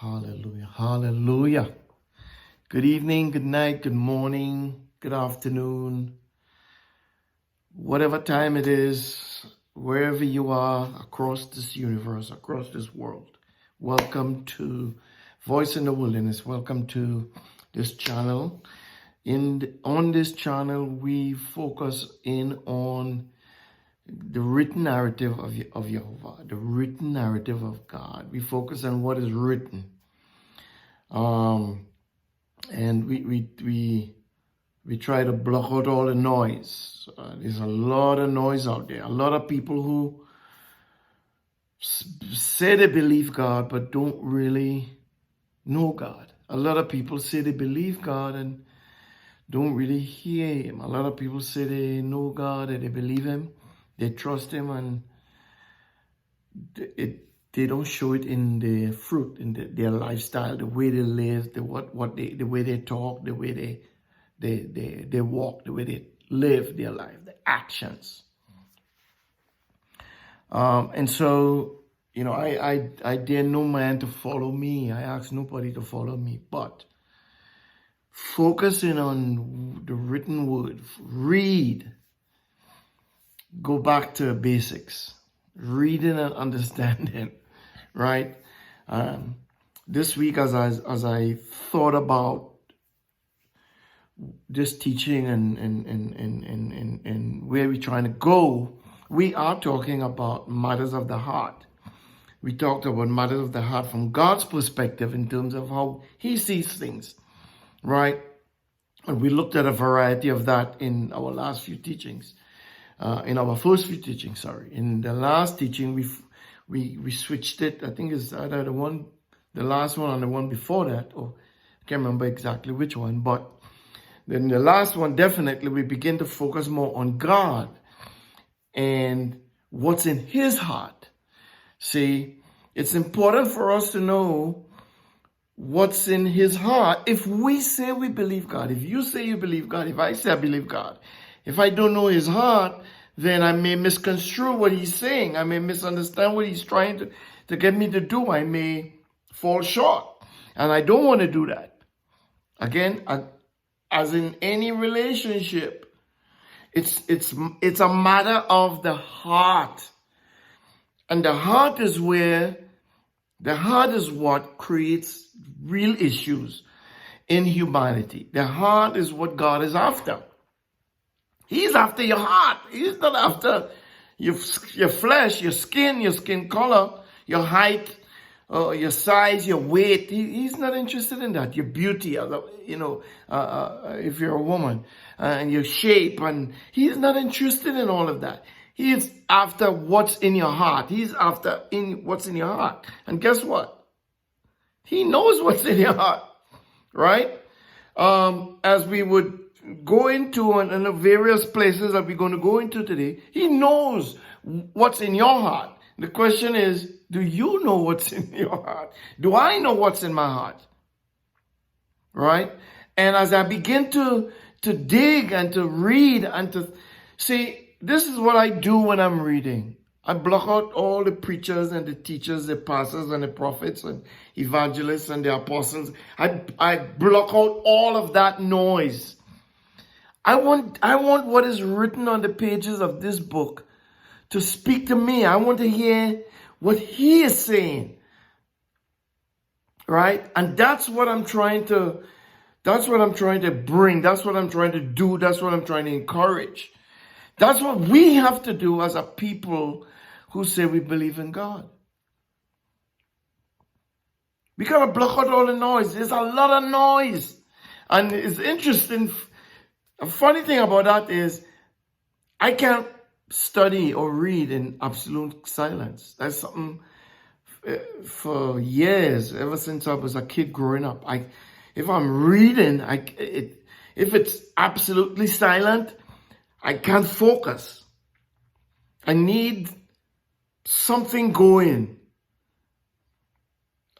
Hallelujah. Hallelujah. Good evening, good night, good morning, good afternoon, whatever time it is, wherever you are across this universe, across this world. Welcome to Voice in the Wilderness. Welcome to this channel. On this channel, we focus in on the written narrative of Jehovah, the written narrative of God. We focus on what is written. And we try to block out all the noise. There's a lot of noise out there. A lot of people who say they believe God but don't really know God. A lot of people say they believe God and don't really hear Him. A lot of people say they know God and they believe Him, they trust Him, and they don't show it in their fruit, in their lifestyle, the way they live, the way they talk, the way they walk, the way they live their life, the actions. And so, I dare no man to follow me. I ask nobody to follow me, but focusing on the written word, read, go back to basics, reading and understanding, right? This week, as I thought about this teaching and where we're trying to go, we are talking about matters of the heart. We talked about matters of the heart from God's perspective in terms of how He sees things, right? And we looked at a variety of that in our last few teachings, in our first few teachings, sorry. In the last teaching, we switched it. I think it's either the last one and the one before that, or I can't remember exactly which one, but then the last one, definitely, we begin to focus more on God and what's in His heart. See, it's important for us to know what's in His heart. If we say we believe God, if you say you believe God, if I say I believe God, if I don't know His heart, then I may misconstrue what He's saying. I may misunderstand what He's trying to get me to do. I may fall short. And I don't want to do that. Again, as in any relationship, it's a matter of the heart. And the heart is what creates real issues in humanity. The heart is what God is after. He's after your heart. He's not after your flesh, your skin color, your height, your size, your weight. He's not interested in that. Your beauty, if you're a woman, and your shape. And He's not interested in all of that. He's after what's in your heart. He's after what's in your heart. And guess what? He knows what's in your heart, right? As we would go into and the various places that we're going to go into today, He knows what's in your heart. The question is, do you know what's in your heart? Do I know what's in my heart? Right? And as I begin to dig and to read and to see, this is what I do when I'm reading. I block out all the preachers and the teachers, the pastors and the prophets and evangelists and the apostles. I block out all of that noise. I want what is written on the pages of this book to speak to me. I want to hear what He is saying. Right? And that's what I'm trying to bring. That's what I'm trying to do. That's what I'm trying to encourage. That's what we have to do as a people who say we believe in God. We got to block out all the noise. There's a lot of noise. And it's interesting. A funny thing about that is I can't study or read in absolute silence. That's something for years, ever since I was a kid growing up. If I'm reading, if it's absolutely silent, I can't focus. I need something going.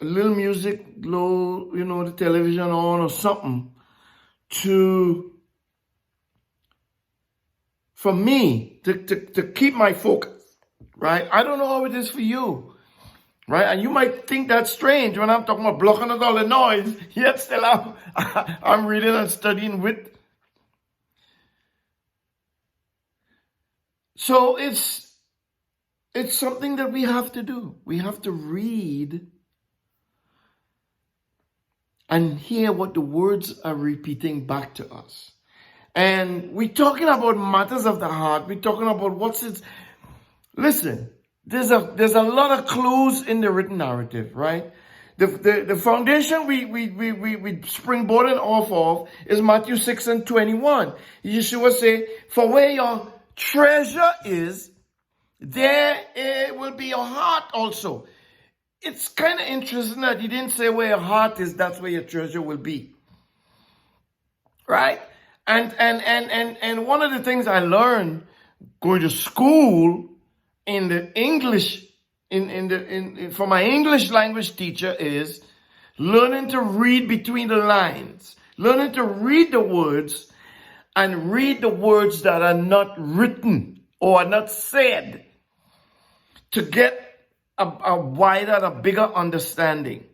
A little music, low, the television on or something for me to keep my focus, right? I don't know how it is for you. Right? And you might think that's strange when I'm talking about blocking out all the noise, yet still I'm reading and studying with. So it's something that we have to do. We have to read and hear what the words are repeating back to us. And we're talking about matters of the heart. We're talking about what's it. Listen, there's a lot of clues in the written narrative, right? The foundation we springboarding off of is Matthew 6:21. Yeshua say, "For where your treasure is, there it will be your heart also." It's kind of interesting that he didn't say where your heart is, that's where your treasure will be. Right? And one of the things I learned going to school in the English, for my English language teacher is learning to read between the lines, learning to read the words and read the words that are not written or are not said to get a wider, a bigger understanding.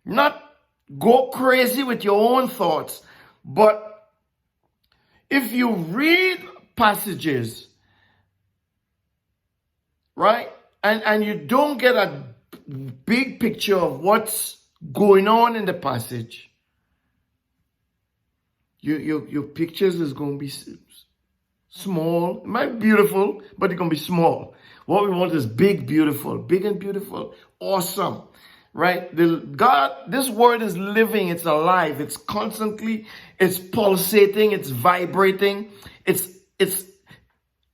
Not go crazy with your own thoughts, but if you read passages, right, and you don't get a big picture of what's going on in the passage, your pictures is going to be small. It might be beautiful, but it's going to be small. What we want is big and beautiful, awesome, right? This word is living, it's alive, it's constantly, it's pulsating, it's vibrating, it's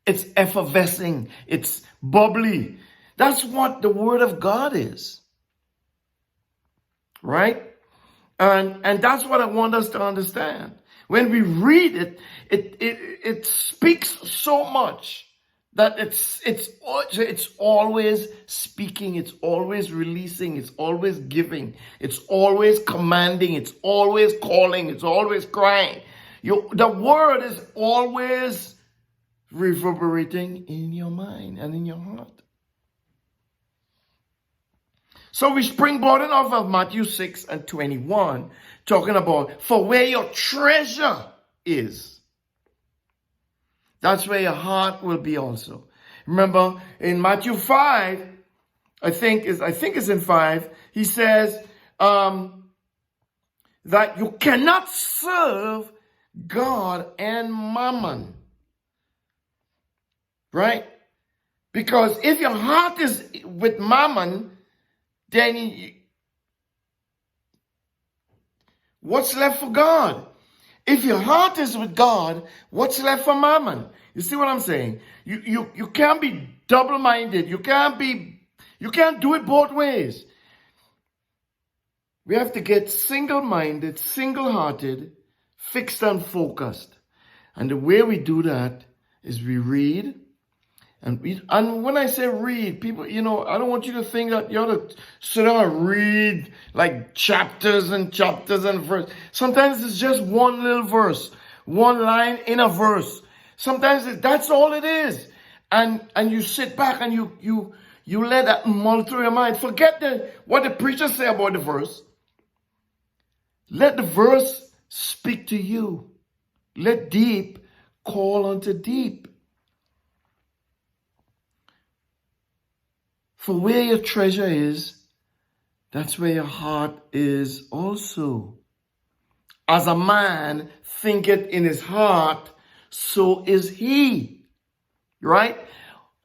effervescing, it's bubbly. That's what the word of God is, right? And that's what I want us to understand. When we read it, it speaks so much that it's always speaking, it's always releasing, it's always giving, it's always commanding, it's always calling, it's always crying. The word is always reverberating in your mind and in your heart. So we springboarding off of Matthew 6:21, talking about, for where your treasure is, that's where your heart will be also. Remember in Matthew 5, I think it's in 5, he says that you cannot serve God and mammon. Right? Because if your heart is with mammon, then what's left for God? If your heart is with God, what's left for mammon? You see what I'm saying? You can't be double-minded. You can't do it both ways. We have to get single-minded, single-hearted, fixed and focused. And the way we do that is we read. And when I say read, people, I don't want you to think that you ought to sit down and read like chapters and verses. Sometimes it's just one little verse, one line in a verse. Sometimes that's all it is. And you sit back and you let that mull through your mind. Forget what the preacher say about the verse. Let the verse speak to you. Let deep call unto deep. For where your treasure is, that's where your heart is also. As a man thinketh in his heart, so is he. Right?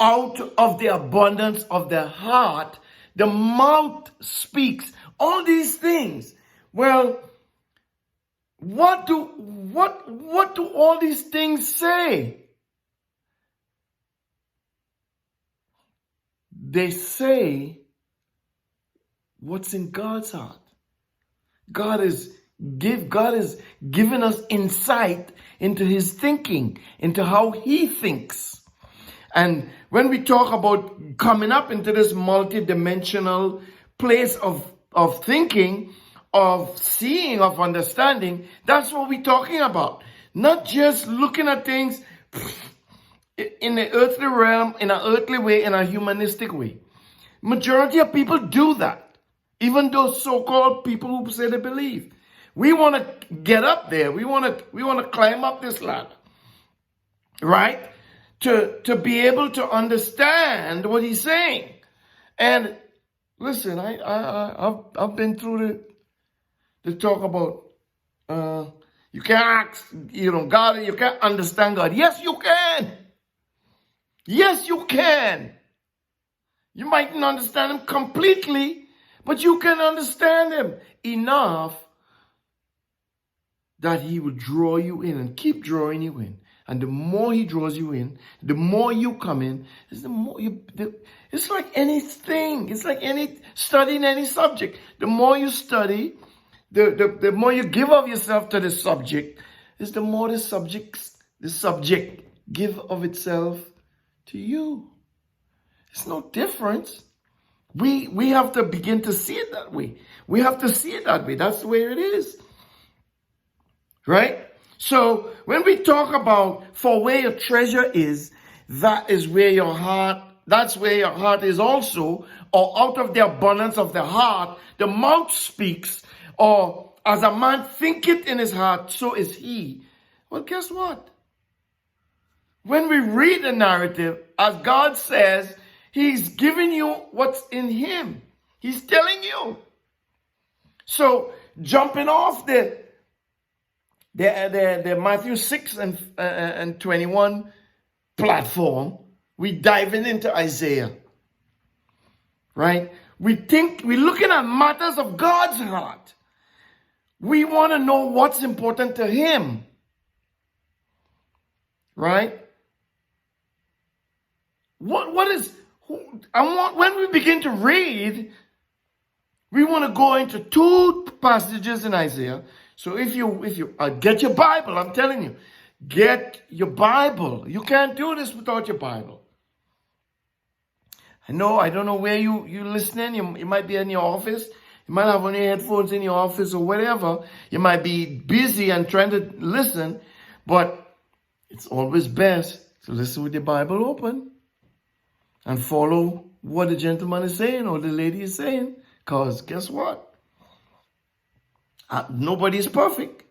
Out of the abundance of the heart, the mouth speaks. All these things. Well, what do all these things say? They say what's in God's heart. God is giving us insight into his thinking, into how he thinks. And when we talk about coming up into this multi-dimensional place of thinking, of seeing, of understanding, that's what we're talking about. Not just looking at things in the earthly realm, in an earthly way, in a humanistic way. Majority of people do that. Even those so-called people who say they believe. We want to get up there. We want to climb up this ladder. Right? To be able to understand what he's saying. And listen, I've been through the talk about you can't ask, God, you can't understand God. Yes, you can. Yes, you can. You might not understand him completely, but you can understand him enough that he will draw you in and keep drawing you in. And the more he draws you in, the more you come in, is the more it's like anything. It's like studying any subject. The more you study, the more you give of yourself to the subject, is the more the subject give of itself to you. It's no difference. We have to begin to see it that way. We have to see it that way. That's the way it is. Right? So when we talk about for where your treasure is, that is where your heart, that's where your heart is also, or out of the abundance of the heart, the mouth speaks, or as a man thinketh in his heart, so is he. Well, guess what? When we read the narrative, as God says, he's giving you what's in him. He's telling you. So jumping off the Matthew 6 and 21 platform, we diving into Isaiah. Right? We're looking at matters of God's heart. We want to know what's important to him. Right? When we begin to read, we want to go into two passages in Isaiah. So if you get your Bible, I'm telling you, get your Bible. You can't do this without your Bible. I don't know where you listening. You might be in your office. You might have on your headphones in your office or whatever. You might be busy and trying to listen, but it's always best to listen with your Bible open and follow what the gentleman is saying or the lady is saying. Because guess what? Nobody's perfect.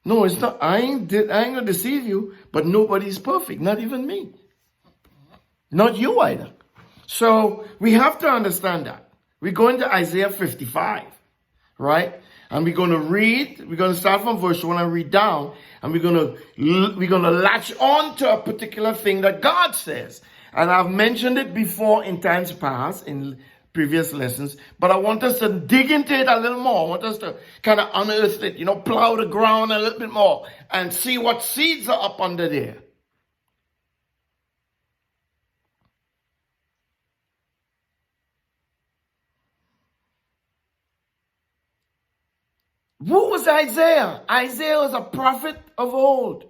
No, it's not. I ain't gonna deceive you, but nobody's perfect. Not even me. Not you either. So we have to understand that. We're going to Isaiah 55, right? And we're going to read. We're going to start from verse 1 and read down, and we're going to latch on to a particular thing that God says. And I've mentioned it before in times past in previous lessons, but I want us to dig into it a little more. I want us to kind of unearth it, plow the ground a little bit more and see what seeds are up under there. Who was Isaiah? Isaiah was a prophet of old.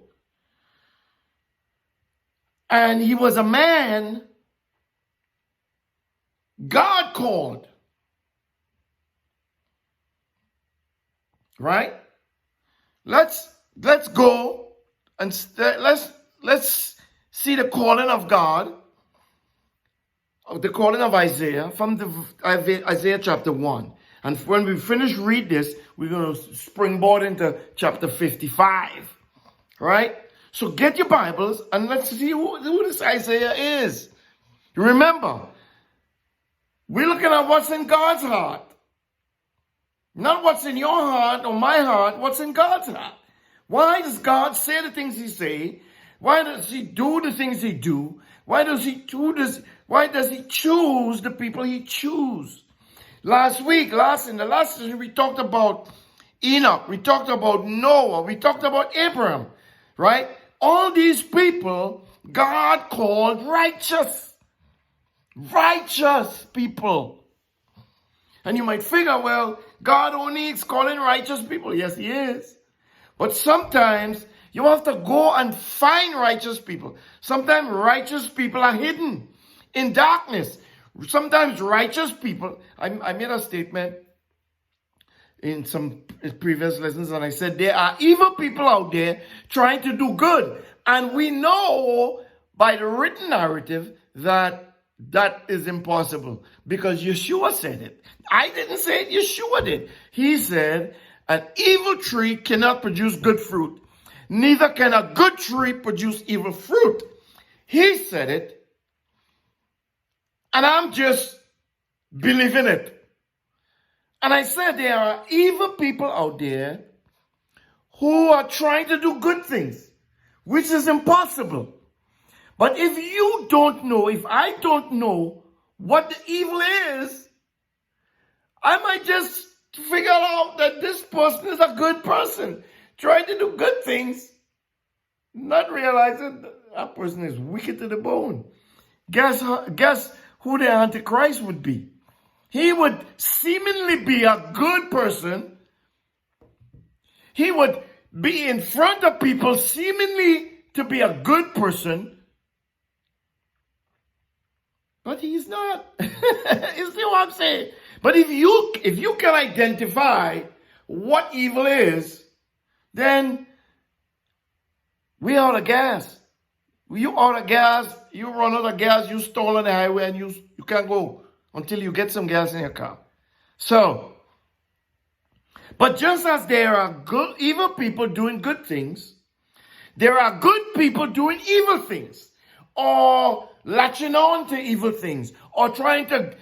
And he was a man God called. Right? Let's go and let's see the calling of God, the calling of Isaiah from Isaiah chapter 1. And when we finish read this, we're going to springboard into chapter 55. Right? So get your Bibles and let's see who this Isaiah is. Remember, we're looking at what's in God's heart. Not what's in your heart or my heart, what's in God's heart. Why does God say the things he say? Why does he do the things he do? Why does he choose the people he choose? In the last session, we talked about Enoch. We talked about Noah. We talked about Abraham. Right? All these people, God called righteous. Righteous people. And you might figure, well, God only is calling righteous people. Yes, he is. But sometimes you have to go and find righteous people. Sometimes righteous people are hidden in darkness. Sometimes righteous people, I made a statement in some previous lessons and I said there are evil people out there trying to do good. And we know by the written narrative that that is impossible because Yeshua said it. I didn't say it, Yeshua did. He said, an evil tree cannot produce good fruit, neither can a good tree produce evil fruit. He said it, and I'm just believing it. And I said there are evil people out there who are trying to do good things, which is impossible. But if you don't know, if I don't know what the evil is, I might just figure out that this person is a good person, trying to do good things, not realizing that person is wicked to the bone. Guess who the Antichrist would be? He would seemingly be a good person. He would be in front of people seemingly to be a good person, but he's not. You see what I'm saying? But if you can identify what evil is, then we out of gas. You out of gas, you run out of gas, you stall on the highway, and you can't go until you get some gas in your car. So, but just as there are good, evil people doing good things, there are good people doing evil things, or latching on to evil things, or trying to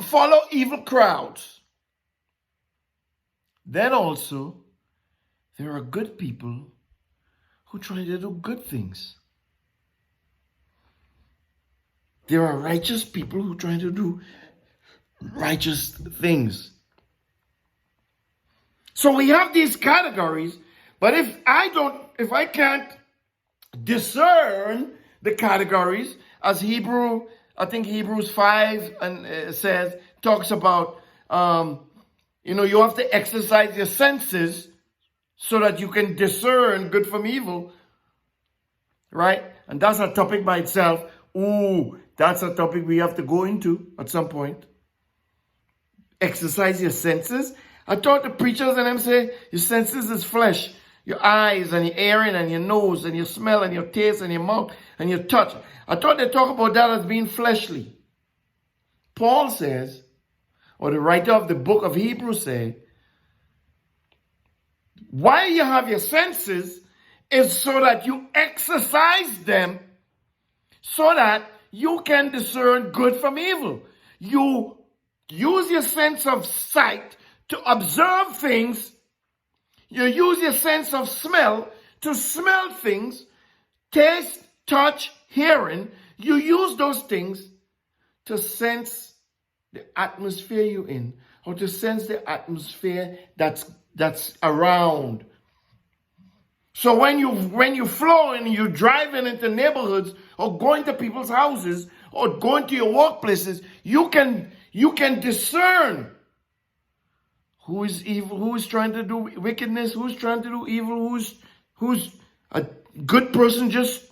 follow evil crowds. Then also, there are good people who try to do good things. There are righteous people who try to do righteous things. So we have these categories, but if I can't discern the categories, as Hebrews 5 and talks about, you have to exercise your senses so that you can discern good from evil, right? And that's a topic by itself. Ooh, that's a topic we have to go into at some point. Exercise your senses. I thought the preachers and them say your senses is flesh. Your eyes and your hearing and your nose and your smell and your taste and your mouth and your touch. I thought they talk about that as being fleshly. Paul says, or the writer of the book of Hebrews say, why you have your senses is so that you exercise them so that you can discern good from evil. You use your sense of sight to observe things. You use your sense of smell to smell things, taste, touch, hearing. You use those things to sense the atmosphere you're in, or to sense the atmosphere that's around. So when you flow and you're driving into neighborhoods or going to people's houses or going to your workplaces, you can discern who is evil, who is trying to do wickedness, who's trying to do evil, who's a good person just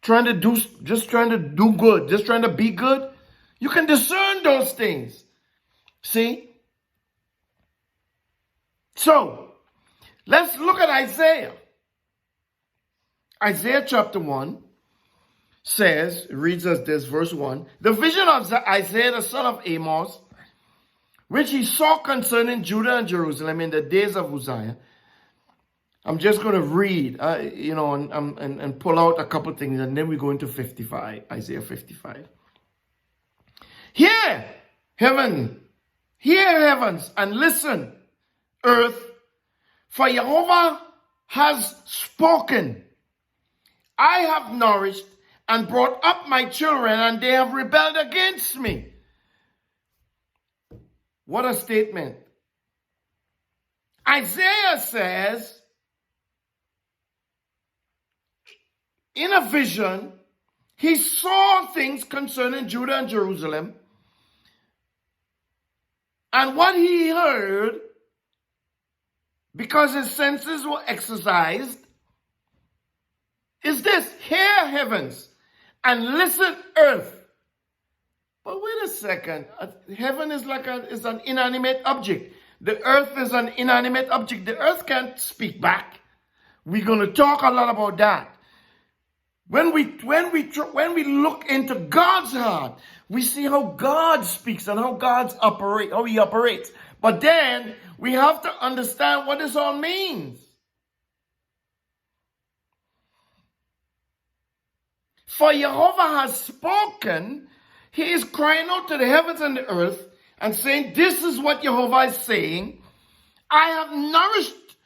trying to do good, just trying to be good. You can discern those things. See? So, let's look at Isaiah. Isaiah chapter 1 reads us this, verse 1. The vision of Isaiah the son of Amos, which he saw concerning Judah and Jerusalem in the days of Uzziah. I'm just going to read, and pull out a couple things, and then we go into 55, Isaiah 55. Hear, heavens, and listen, earth, for Jehovah has spoken. I have nourished and brought up my children, and they have rebelled against me. What a statement. Isaiah says, in a vision, he saw things concerning Judah and Jerusalem. And what he heard, because his senses were exercised, is this: hear, heavens, and listen, earth. But wait a second. Heaven is is an inanimate object. The earth is an inanimate object. The earth can't speak back. We're going to talk a lot about that. When we look into God's heart, we see how God speaks and how how he operates. But then we have to understand what this all means. For Jehovah has spoken, he is crying out to the heavens and the earth and saying, this is what Jehovah is saying. I have nourished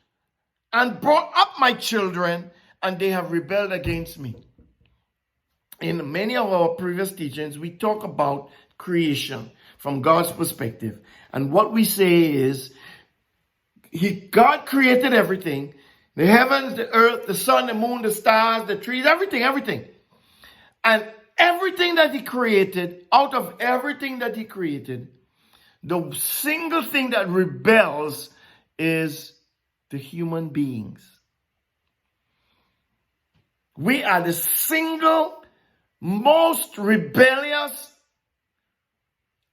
and brought up my children, and they have rebelled against me. In many of our previous teachings, we talk about creation from God's perspective. And what we say is, God created everything. The heavens, the earth, the sun, the moon, the stars, the trees, everything. And everything that he created, out of everything that he created, the single thing that rebels is the human beings. We are the single most rebellious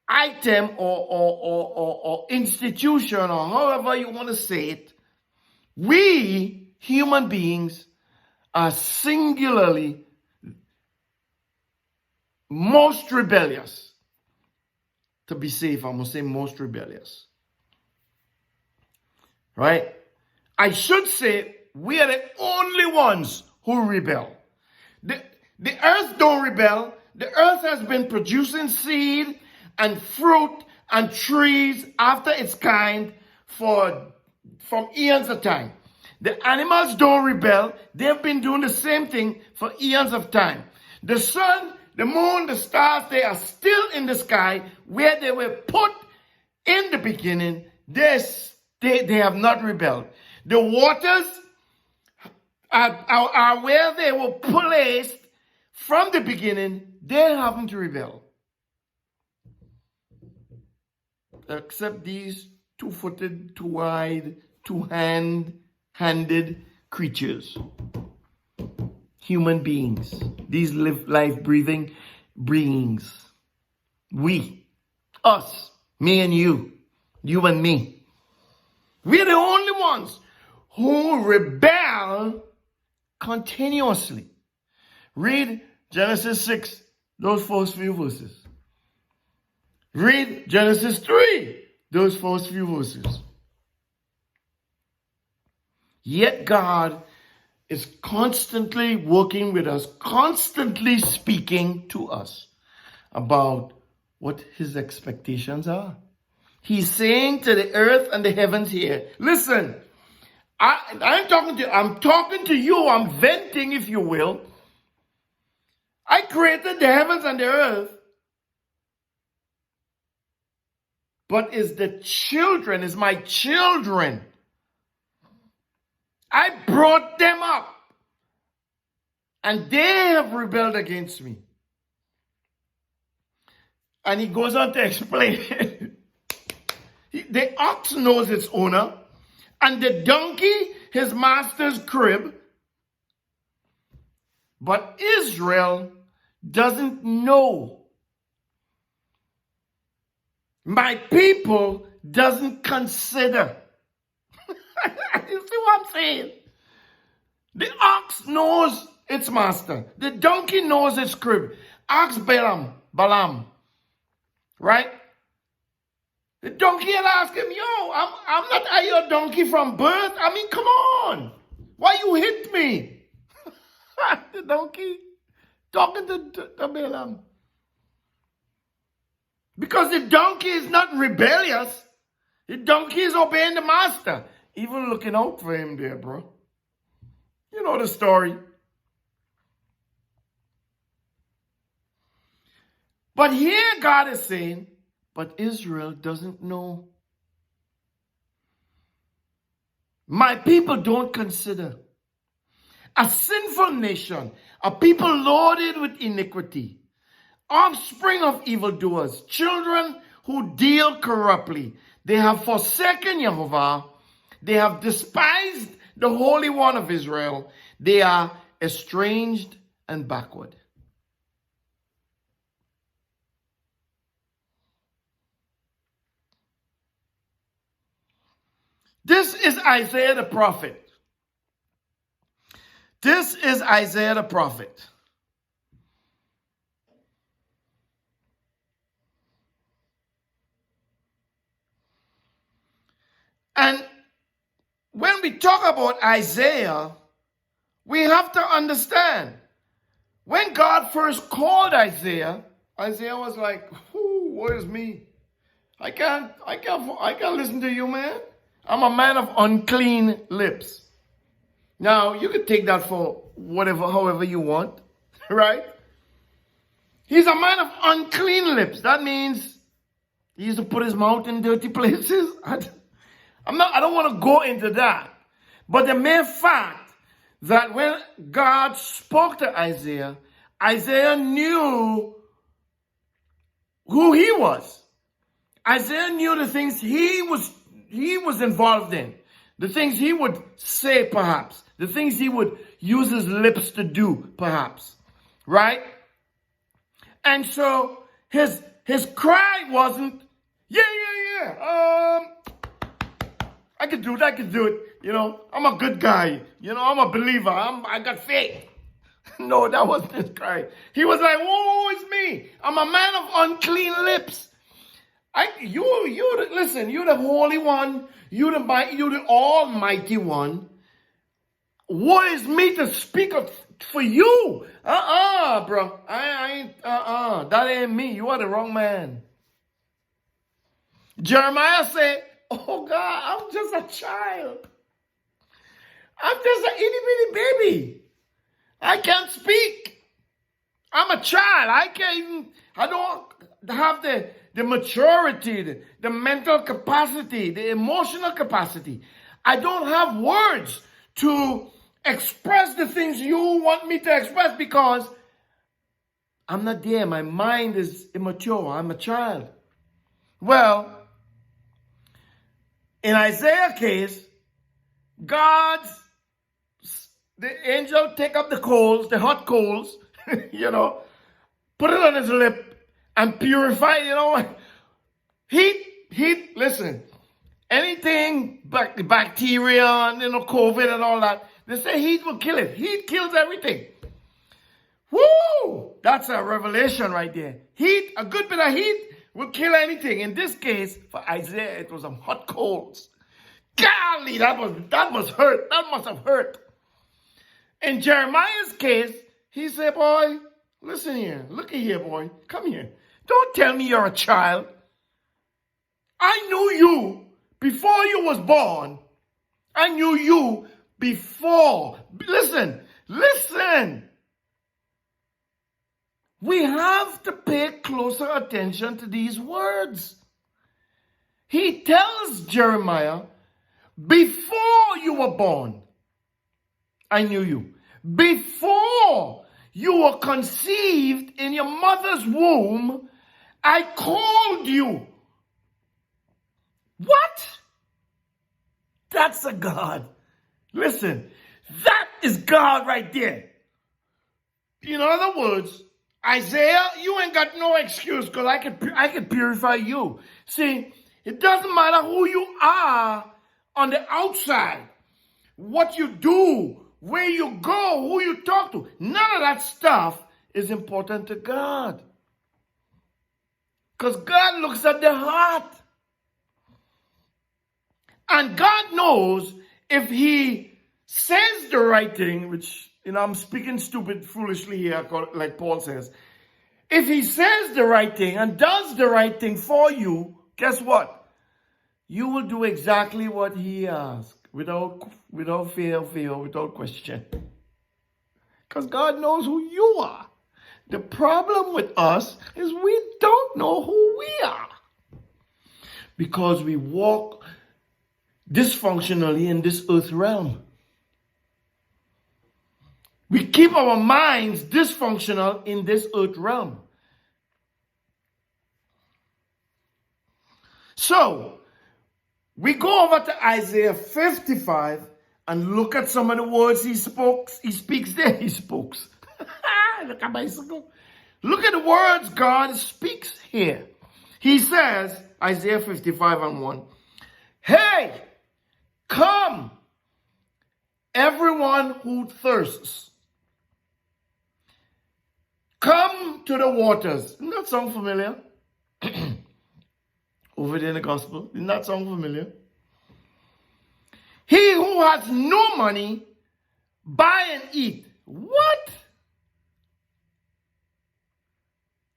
item or institution, or however you want to say it. We, human beings, are singularly most rebellious. To be safe, I'm going to say most rebellious. Right? I should say we are the only ones who rebel. The earth don't rebel. The earth has been producing seed and fruit and trees after its kind from eons of time. The animals don't rebel. They've been doing the same thing for eons of time. The sun, the moon, the stars, they are still in the sky where they were put in the beginning. They have not rebelled. The waters are where they were placed from the beginning. They haven't rebelled. Except these two-footed, two-eyed, two-handed creatures. Human beings. These life-breathing beings. We. Us. Me and you. You and me. We're the only ones who rebel continuously. Read Genesis 6, those first few verses. Read Genesis 3, those first few verses. Yet God is constantly working with us, constantly speaking to us about what his expectations are. He's saying to the earth and the heavens here, listen, I'm talking to you, I'm venting, if you will. I created the heavens and the earth. But is my children. I brought them up. And they have rebelled against me. And he goes on to explain. The ox knows its owner. And the donkey, his master's crib. But Israel doesn't know. My people doesn't consider. You see what I'm saying? The ox knows its master. The donkey knows its crib. Ask Balaam. Right? The donkey had asked him, yo, I'm not your donkey from birth. I mean, come on. Why you hit me? The donkey talking to Balaam. Because the donkey is not rebellious. The donkey is obeying the master. Even looking out for him there, bro. You know the story. But here God is saying, but Israel doesn't know. My people don't consider. A sinful nation, a people loaded with iniquity, offspring of evildoers, children who deal corruptly. They have forsaken Jehovah. They have despised the Holy One of Israel. They are estranged and backward. This is Isaiah the prophet. This is Isaiah the prophet. we talk about Isaiah, we have to understand when God first called Isaiah, Isaiah was like, "Woe is me! I can't listen to you, man. I'm a man of unclean lips." Now you can take that for however you want, right? He's a man of unclean lips. That means he used to put his mouth in dirty places. I don't want to go into that. But the mere fact that when God spoke to Isaiah, Isaiah knew who he was. Isaiah knew the things he was involved in, the things he would say perhaps, the things he would use his lips to do perhaps, right? And so his cry wasn't, yeah, I could do it. You know, I'm a good guy. You know, I'm a believer. I got faith. No, that wasn't his cry. He was like, "Woe is me! I'm a man of unclean lips." Listen, you're the Holy One. You're the Almighty One. What is me to speak for you? Bro. I ain't, that ain't me. You are the wrong man. Jeremiah said, "Oh God, I'm just a child. I'm just an itty bitty baby. I can't speak. I'm a child. I don't have the maturity, the mental capacity, the emotional capacity. I don't have words to express the things you want me to express because I'm not there. My mind is immature. I'm a child." Well, in Isaiah's case, the angel take up the coals, the hot coals, put it on his lip and purify, Heat, listen, anything, bacteria and, COVID and all that, they say heat will kill it. Heat kills everything. Woo! That's a revelation right there. Heat, a good bit of heat will kill anything. In this case, for Isaiah, it was some hot coals. Golly, that must hurt. That must have hurt. In Jeremiah's case, he said, "Boy, listen here. Look at here, boy. Come here. Don't tell me you're a child. I knew you before you was born. I knew you before." Listen. We have to pay closer attention to these words. He tells Jeremiah, before you were born, I knew you. Before you were conceived in your mother's womb, I called you. What? That's a God. Listen, that is God right there. In other words, Isaiah, you ain't got no excuse because I can purify you. See, it doesn't matter who you are on the outside, what you do, where you go, who you talk to. None of that stuff is important to God. Because God looks at the heart. And God knows if he says the right thing, which, I'm speaking foolishly here, like Paul says. If he says the right thing and does the right thing for you, guess what? You will do exactly what he asks without fear, without question. Because God knows who you are. The problem with us is we don't know who we are. Because we walk dysfunctionally in this earth realm. We keep our minds dysfunctional in this earth realm. So, we go over to Isaiah 55 and look at some of the words he speaks there. He spoke. Look at bicycle. Look at the words God speaks here. He says, Isaiah 55 and 1, "Hey, come, everyone who thirsts. Come to the waters." Isn't that song familiar? Over there in the gospel. Isn't that song familiar? He who has no money, buy and eat. What?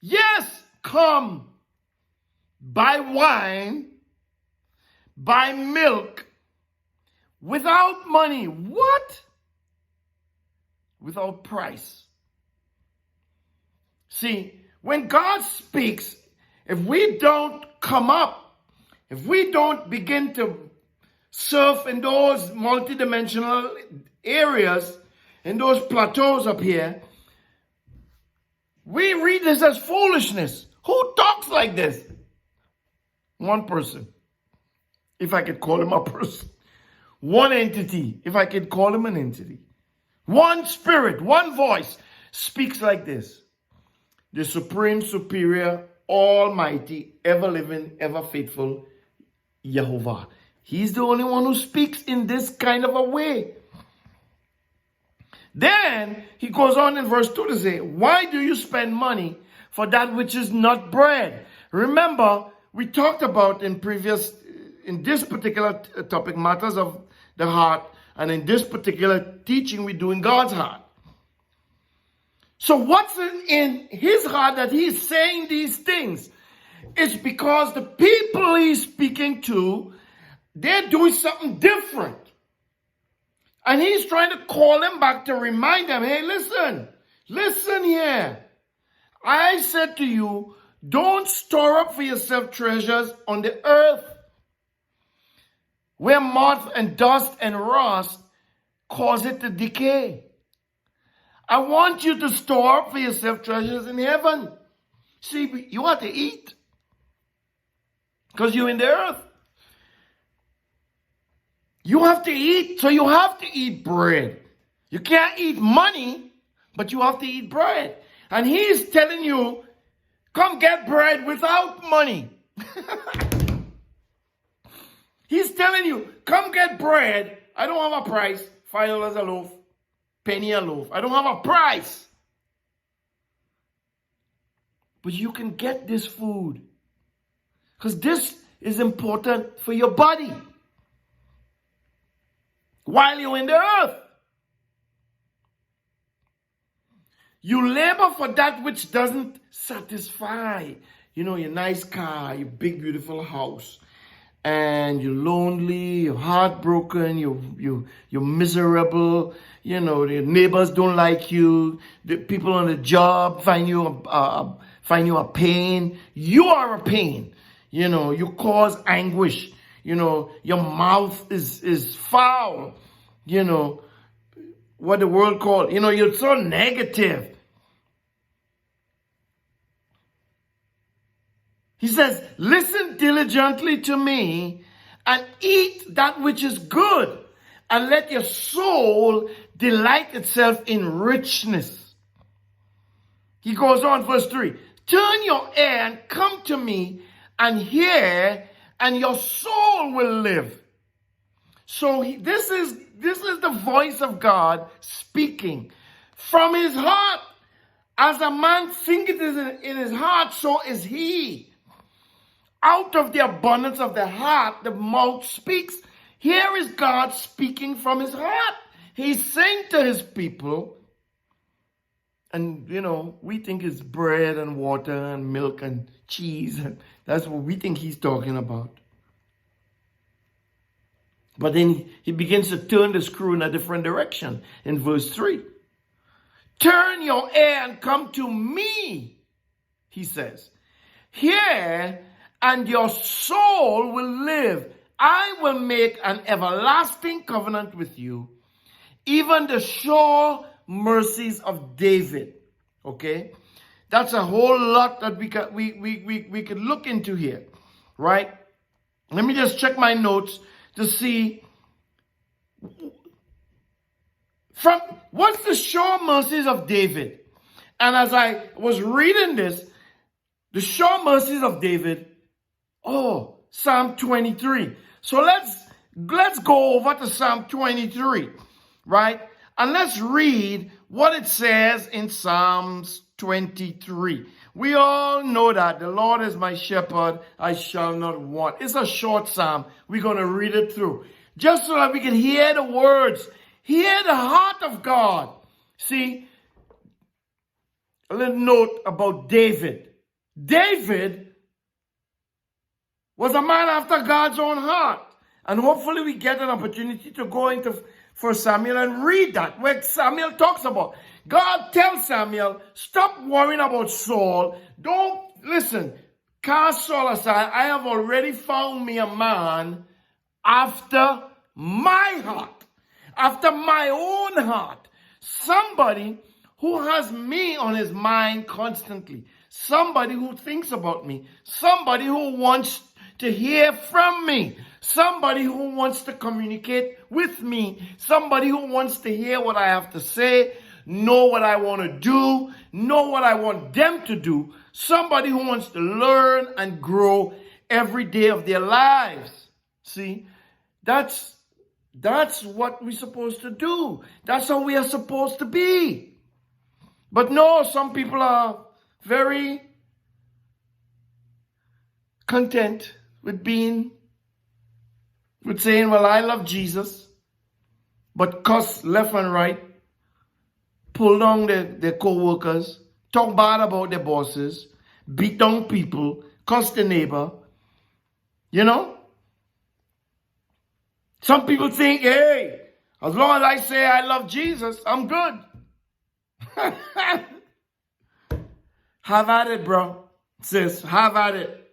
Yes, come. Buy wine, buy milk, without money. What? Without price. See, when God speaks, if we don't come up, if we don't begin to surf in those multidimensional areas, in those plateaus up here, we read this as foolishness. Who talks like this? One person, if I could call him a person. One entity, if I could call him an entity. One spirit, one voice speaks like this. The supreme, superior, almighty, ever living, ever faithful Jehovah. He's the only one who speaks in this kind of a way. Then he goes on in verse 2 to say, why do you spend money for that which is not bread? Remember, we talked about in this particular topic, matters of the heart, and in this particular teaching, we do in God's heart. So what's in his heart that he's saying these things? It's because the people he's speaking to, they're doing something different. And he's trying to call them back to remind them, hey, listen here. I said to you, don't store up for yourself treasures on the earth, where moth and dust and rust cause it to decay. I want you to store up for yourself treasures in heaven. See, you have to eat because you're in the earth. You have to eat, so you have to eat bread. You can't eat money, but you have to eat bread. And he's telling you, come get bread without money. He's telling you, come get bread. I don't have a price. $5 a loaf, penny a loaf. I don't have a price. But you can get this food. Because this is important for your body. While you're in the earth. You labor for that which doesn't satisfy. You know, your nice car, your big, beautiful house. And you're lonely, you're heartbroken, you're miserable. You know, the neighbors don't like you. The people on the job find you a pain. You are a pain. You know, you cause anguish. You know, your mouth is foul. You know, what the world called, you know, you're so negative. He says, listen diligently to me and eat that which is good, and let your soul delight itself in richness. He goes on, verse 3. Turn your ear and come to me and hear, and your soul will live. So this is the voice of God speaking from his heart. As a man thinketh in his heart, so is he. Out of the abundance of the heart, the mouth speaks. Here is God speaking from his heart. He's saying to his people, and you know, we think it's bread and water and milk and cheese, and that's what we think he's talking about. But then he begins to turn the screw in a different direction in verse 3. Turn your ear and come to me, he says. Hear, and your soul will live. I will make an everlasting covenant with you, even the sure mercies of David. Okay? That's a whole lot that we could look into here, right? Let me just check my notes to see from what's the sure mercies of David. And as I was reading this, the sure mercies of David, Psalm 23. So let's go over to Psalm 23, right? And let's read what it says in Psalms 23. We all know that the Lord is my shepherd, I shall not want. It's a short psalm. We're going to read it through. just so that we can hear the words, hear the heart of God. See, a little note about David. David was a man after God's own heart. And hopefully we get an opportunity to go into 1 Samuel and read that, where Samuel talks about. God tells Samuel, stop worrying about Saul. Don't, listen, cast Saul aside. I have already found me a man after my heart, after my own heart. Somebody who has me on his mind constantly. Somebody who thinks about me. Somebody who wants to hear from me. Somebody who wants to communicate with me. Somebody who wants to hear what I have to say, know what I want to do, know what I want them to do. Somebody who wants to learn and grow every day of their lives. See, that's what we're supposed to do. That's how we are supposed to be. But no, some people are very content with saying, well, I love Jesus, but cuss left and right, pull down their co-workers, talk bad about their bosses, beat down people, cuss the neighbor, you know? Some people think, hey, as long as I say I love Jesus, I'm good. Have at it, bro. Sis, have at it.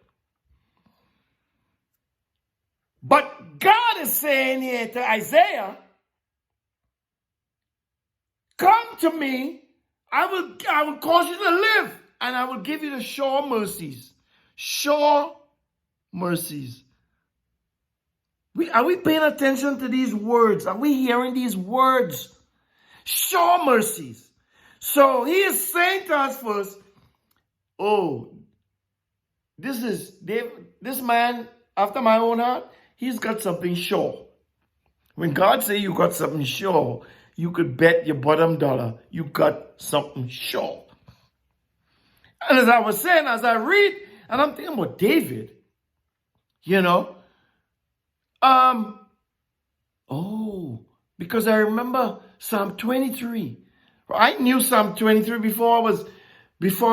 But God is saying here to Isaiah, come to me, I will cause you to live, and I will give you the sure mercies. Sure mercies. Are we paying attention to these words? Are we hearing these words? Sure mercies. So he is saying to us first, oh, this man after my own heart, he's got something sure. When God say you got something sure, you could bet your bottom dollar you got something sure. And as I was saying, as I read, and I'm thinking about David, you know, because I remember Psalm 23. I knew Psalm 23 before I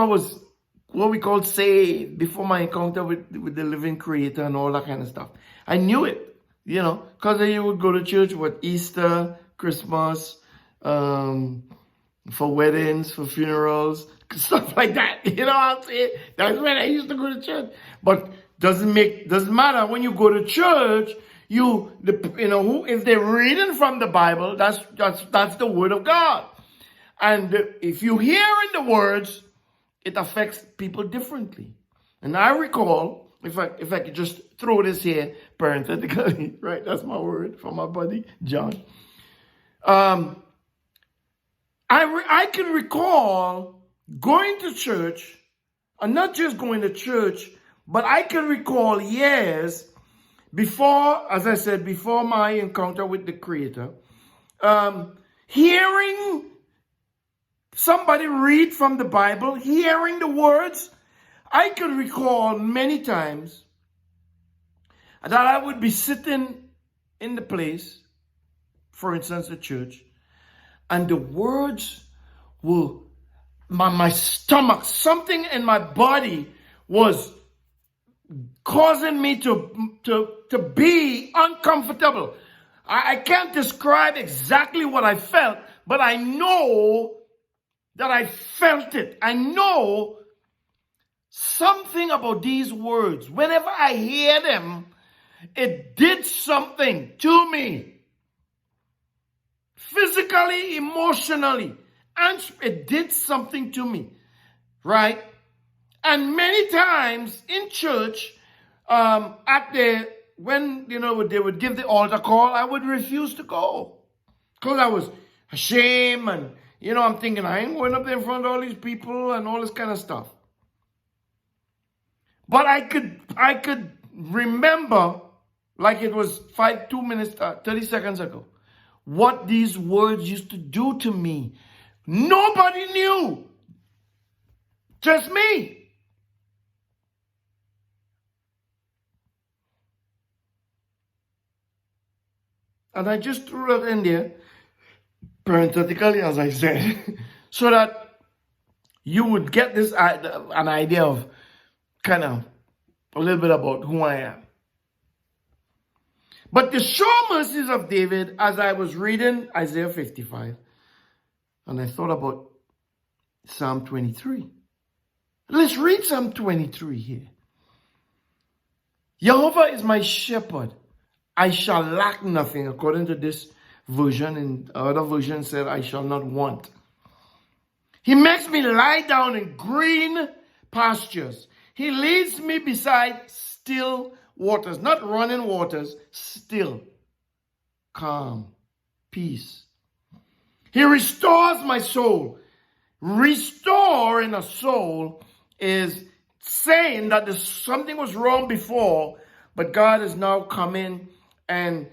was what we call saved, before my encounter with the living creator and all that kind of stuff. I knew it, you know, because you would go to church with Easter, Christmas, for weddings, for funerals, stuff like that. You know what I'm saying? That's when I used to go to church. But doesn't matter when you go to church. If they're reading from the Bible, that's the word of God. And if you hear in the words, it affects people differently. And I recall, if I could just throw this here parenthetically, right? That's my word for my buddy John. I can recall going to church, and not just going to church, but I can recall years before, as I said, before my encounter with the Creator, hearing somebody read from the Bible, hearing the words. I could recall many times that I would be sitting in the place, for instance, the church, and the words were, my stomach, something in my body was causing me to be uncomfortable. I can't describe exactly what I felt, but I know that I felt it. I know something about these words. Whenever I hear them, it did something to me. Physically, emotionally. And it did something to me. Right? And many times in church, when they would give the altar call, I would refuse to go. Because I was ashamed, and I'm thinking, I ain't going up there in front of all these people and all this kind of stuff. But I could remember, like it was 2 minutes, 30 seconds ago, what these words used to do to me. Nobody knew. Just me. And I just threw that in there, parenthetically, as I said, so that you would get this an idea of kind of a little bit about who I am. But the sure mercies of David, as I was reading Isaiah 55, and I thought about Psalm 23. Let's read Psalm 23 here. Jehovah is my shepherd. I shall lack nothing, according to this version. And other version said, I shall not want. He makes me lie down in green pastures. He leads me beside still waters, not running waters, still, calm, peace. He restores my soul. Restore in a soul is saying that something was wrong before, but God has now come in and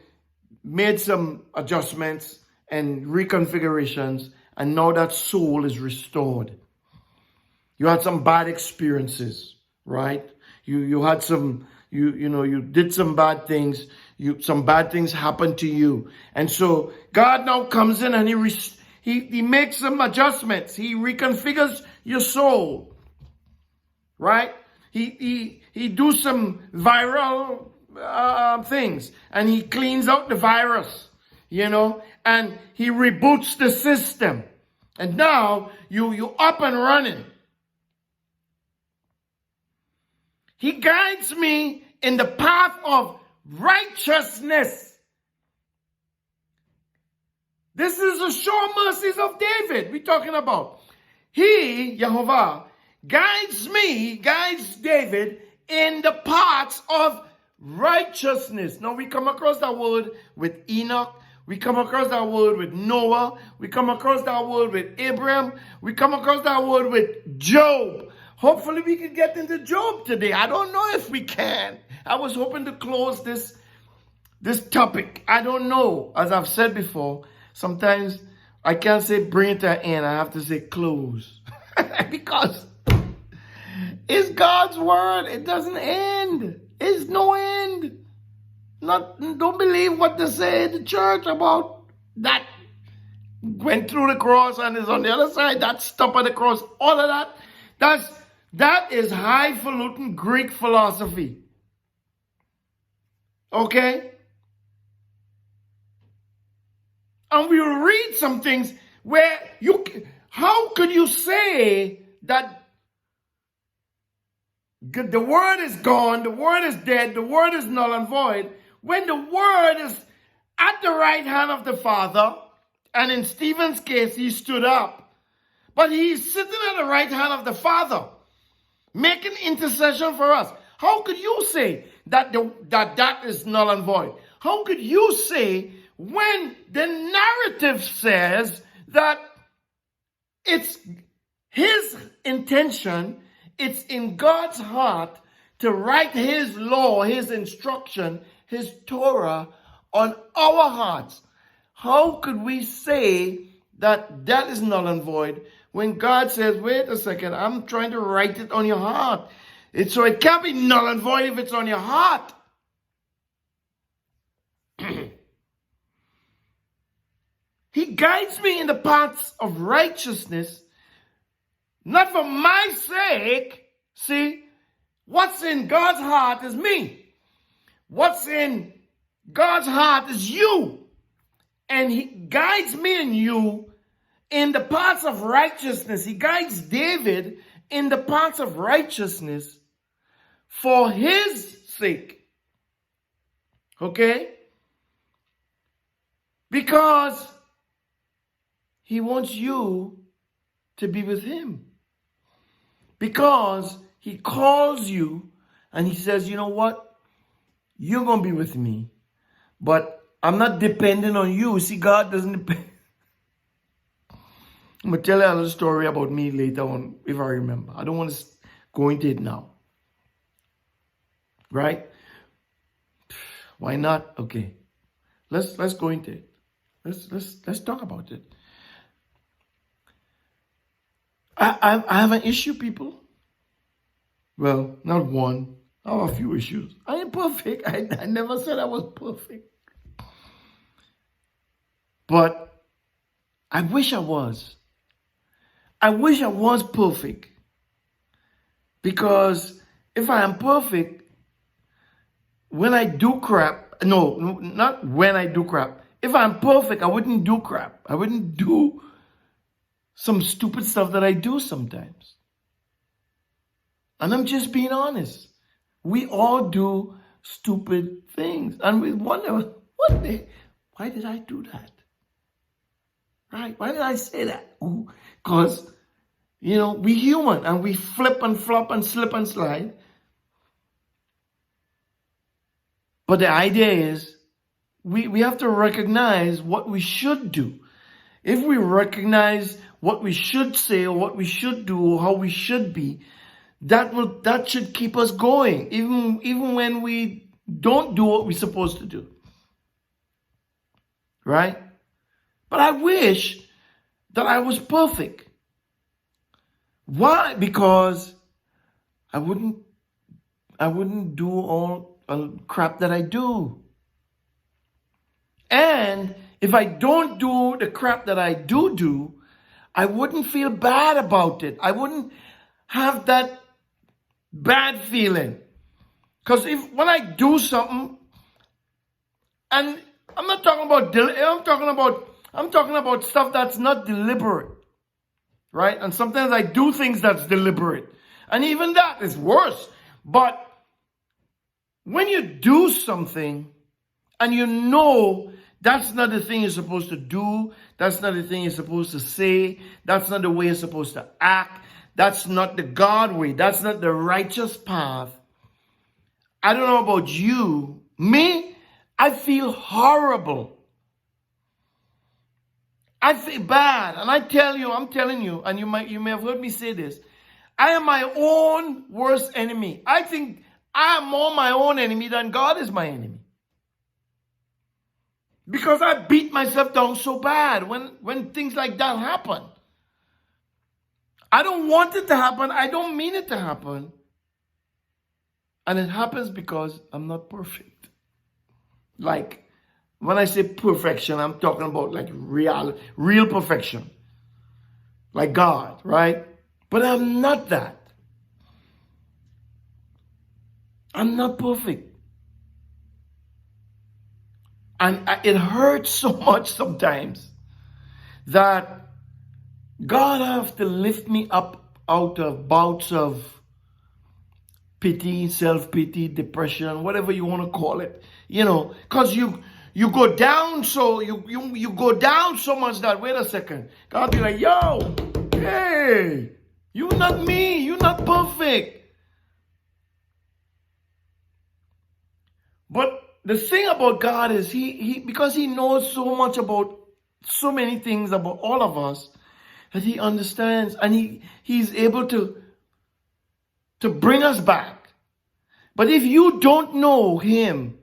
made some adjustments and reconfigurations, and now that soul is restored. You had some bad experiences, right? You had some, you did some bad things. Some bad things happened to you. And so God now comes in and he makes some adjustments. He reconfigures your soul, right? He do some viral things, and he cleans out the virus, and he reboots the system. And now you up and running. He guides me in the path of righteousness. This is the sure mercies of David we're talking about. He, Jehovah, guides David in the paths of righteousness. Now we come across that word with Enoch. We come across that word with Noah. We come across that word with Abraham. We come across that word with Job. Hopefully we can get into Job today. I don't know if we can. I was hoping to close this topic. I don't know. As I've said before, sometimes I can't say bring it to an end. I have to say close. Because it's God's word. It doesn't end. It's no end. Don't believe what they say in the church about that went through the cross and is on the other side. That stop at the cross. All of that. That is highfalutin Greek philosophy. Okay? And we'll read some things where how could you say that the word is gone, the word is dead, the word is null and void, when the word is at the right hand of the Father, and in Stephen's case, he stood up, but he's sitting at the right hand of the Father, making intercession for us. How could you say that that is null and void? How could you say when the narrative says that it's his intention, it's in God's heart to write his law, his instruction, his Torah on our hearts? How could we say that that is null and void when God says, wait a second, I'm trying to write it on your heart? So it can't be null and void if it's on your heart. He guides me in the paths of righteousness, not for my sake. See, what's in God's heart is me. What's in God's heart is you. And he guides me and you in the paths of righteousness. He guides David in the paths of righteousness for his sake. Okay? Because he wants you to be with him. Because he calls you and he says, you know what? You're going to be with me. But I'm not dependent on you. See, God doesn't depend. I'm going to tell you a little story about me later on, if I remember. I don't want to go into it now. Right? Why not? Okay. Let's go into it. Let's talk about it. I have an issue, people. Well, not one. I have a few issues. I ain't perfect. I never said I was perfect. But I wish I was. I wish I was perfect. Because if I am perfect, when I do crap, no, not when I do crap. If I'm perfect, I wouldn't do crap. I wouldn't do some stupid stuff that I do sometimes. And I'm just being honest. We all do stupid things. And we wonder, why did I do that? Right? Why did I say that? Because, we human and we flip and flop and slip and slide. But the idea is we have to recognize what we should do. If we recognize what we should say or what we should do or how we should be, that should keep us going, even when we don't do what we're supposed to do. Right? But I wish that I was perfect. Why? Because I wouldn't do all crap that I do. And if I don't do the crap that I do, I wouldn't feel bad about it. I wouldn't have that bad feeling. Because when I do something, and I'm not talking about, I'm talking about stuff that's not deliberate. Right? And sometimes I do things that's deliberate. And even that is worse. But when you do something and you know that's not the thing you're supposed to do, that's not the thing you're supposed to say, that's not the way you're supposed to act, that's not the God way, that's not the righteous path. I don't know about you. Me, I feel horrible. I feel bad. And I'm telling you, and you may have heard me say this, I am my own worst enemy. I think I am more my own enemy than God is my enemy. Because I beat myself down so bad when things like that happen. I don't want it to happen. I don't mean it to happen. And it happens because I'm not perfect. Like, when I say perfection, I'm talking about like real perfection. Like God, right? But I'm not that. I'm not perfect. And it hurts so much sometimes that God has to lift me up out of bouts of pity, self-pity, depression, whatever you want to call it. Because you go down you go down so much that, wait a second, God be like, yo, hey, you're not me, you're not perfect. But the thing about God is he because he knows so much about so many things about all of us, that he understands and he's able to bring us back. But if you don't know him,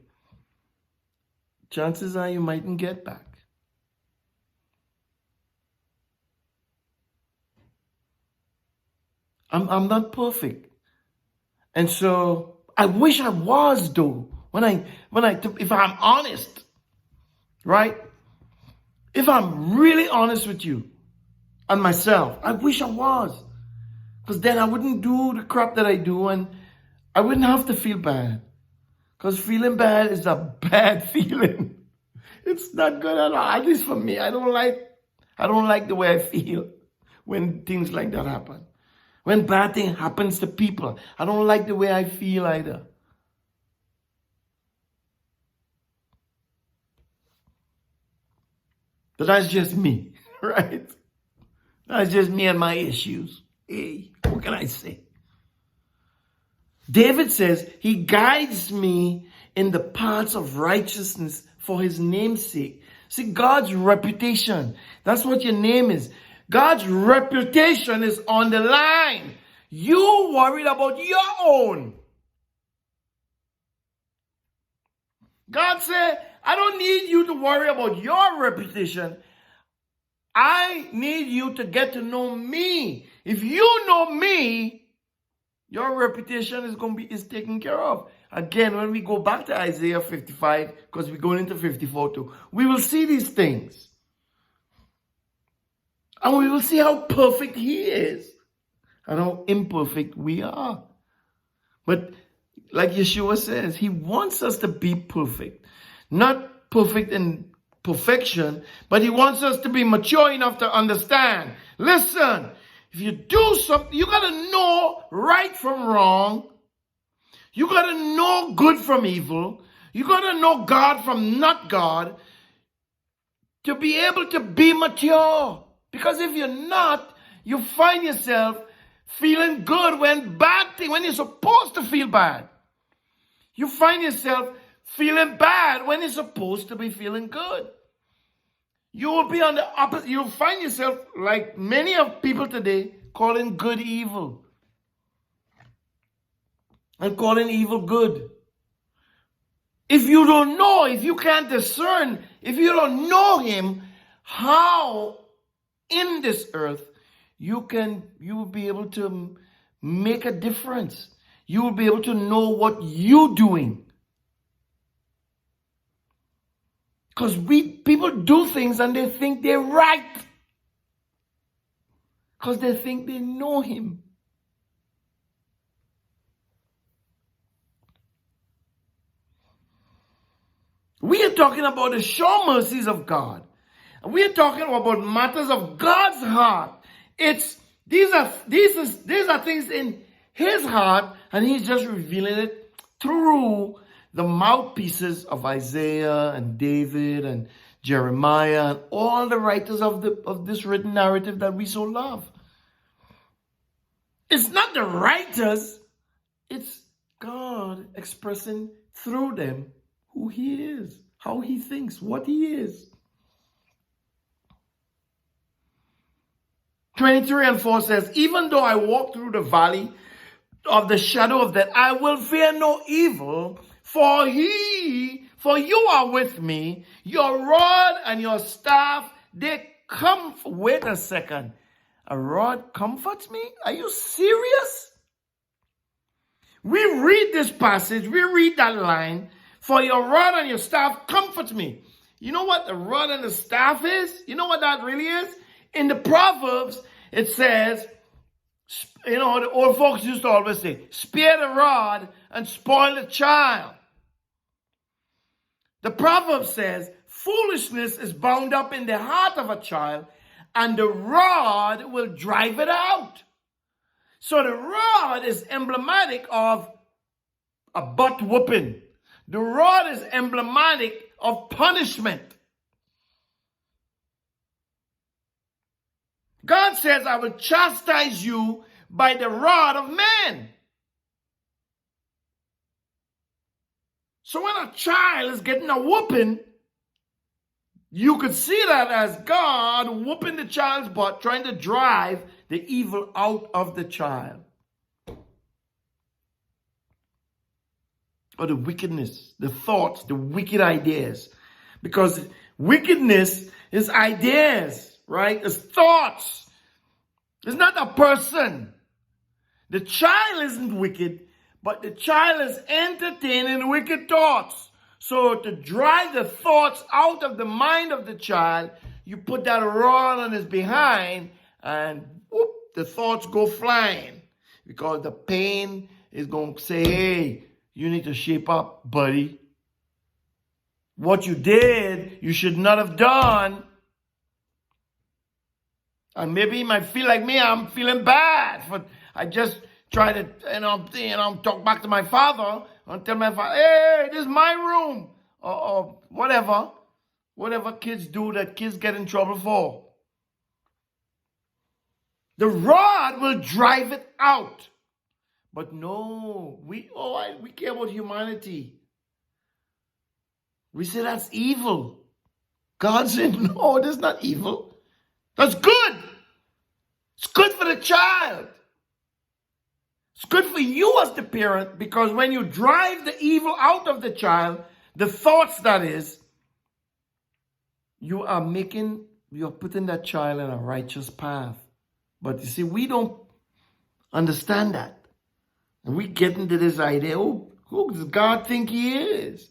chances are you mightn't get back. I'm not perfect. And so I wish I was, though. If I'm honest, right? If I'm really honest with you and myself, I wish I was. Because then I wouldn't do the crap that I do and I wouldn't have to feel bad. Because feeling bad is a bad feeling. It's not good at all. At least for me. I don't like the way I feel when things like that happen. When bad thing happens to people, I don't like the way I feel either. But that's just me, right? That's just me and my issues. Hey, what can I say? David says, he guides me in the paths of righteousness for his name's sake. See, God's reputation, that's what your name is. God's reputation is on the line. You worried about your own. God said, I don't need you to worry about your reputation. I need you to get to know me. If you know me, your reputation is taken care of. Again, when we go back to Isaiah 55, because we're going into 54 too, we will see these things. And we will see how perfect he is and how imperfect we are. But like Yeshua says, he wants us to be perfect. Not perfect in perfection, but he wants us to be mature enough to understand. Listen, if you do something, you got to know right from wrong. You got to know good from evil. You got to know God from not God to be able to be mature. Because if you're not, you find yourself feeling good when you're supposed to feel bad. You find yourself feeling bad when you're supposed to be feeling good. You will be on the opposite. You'll find yourself like many of people today calling good evil and calling evil good. If you don't know, if you can't discern, if you don't know him, how in this earth you will be able to make a difference. You will be able to know what you're doing. Because people do things and they think they're right. Because they think they know him. We are talking about the sure mercies of God. And we are talking about matters of God's heart. These are things in his heart, and he's just revealing it through the mouthpieces of Isaiah and David and Jeremiah and all the writers of this written narrative that we so love. It's not the writers, it's God expressing through them who he is, how he thinks, what he is. 23:4 says, even though I walk through the valley of the shadow of death, I will fear no evil, for you are with me, your rod and your staff, they comfort. Wait a second. A rod comforts me? Are you serious? We read this passage, we read that line, for your rod and your staff comforts me. You know what the rod and the staff is? You know what that really is? In the Proverbs, it says, the old folks used to always say, spare the rod and spoil the child. The proverb says, foolishness is bound up in the heart of a child, and the rod will drive it out. So the rod is emblematic of a butt whooping. The rod is emblematic of punishment. God says, I will chastise you by the rod of man. So when a child is getting a whooping, you could see that as God whooping the child's butt, trying to drive the evil out of the child. Or the wickedness, the thoughts, the wicked ideas. Because wickedness is ideas, right? It's thoughts. It's not a person. The child isn't wicked, but the child is entertaining wicked thoughts. So to drive the thoughts out of the mind of the child, you put that rod on his behind and whoop, the thoughts go flying. Because the pain is going to say, hey, you need to shape up, buddy. What you did, you should not have done. And maybe he might feel like me, I'm feeling bad. I just try to, talk back to my father and tell my father, hey, this is my room. Or whatever. Whatever kids do that kids get in trouble for. The rod will drive it out. But no, we care about humanity. We say that's evil. God said, no, that's not evil. That's good. It's good for the child. It's good for you as the parent, because when you drive the evil out of the child, the thoughts that is, you're putting that child in a righteous path. But you see, we don't understand that. And we get into this idea, who does God think he is?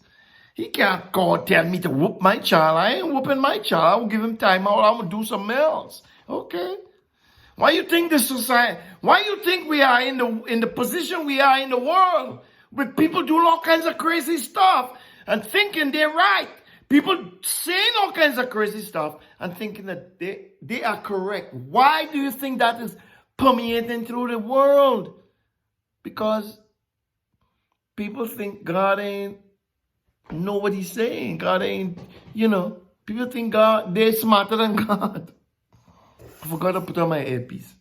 He can't tell me to whoop my child. I ain't whooping my child. I will give him time out. I'm going to do something else. Okay. Why you think the society, why you think we are in the position we are in the world with people doing all kinds of crazy stuff and thinking they're right? People saying all kinds of crazy stuff and thinking that they are correct. Why do you think that is permeating through the world? Because people think God ain't know what he's saying. God ain't, people think they're smarter than God. I forgot to put on my earpiece.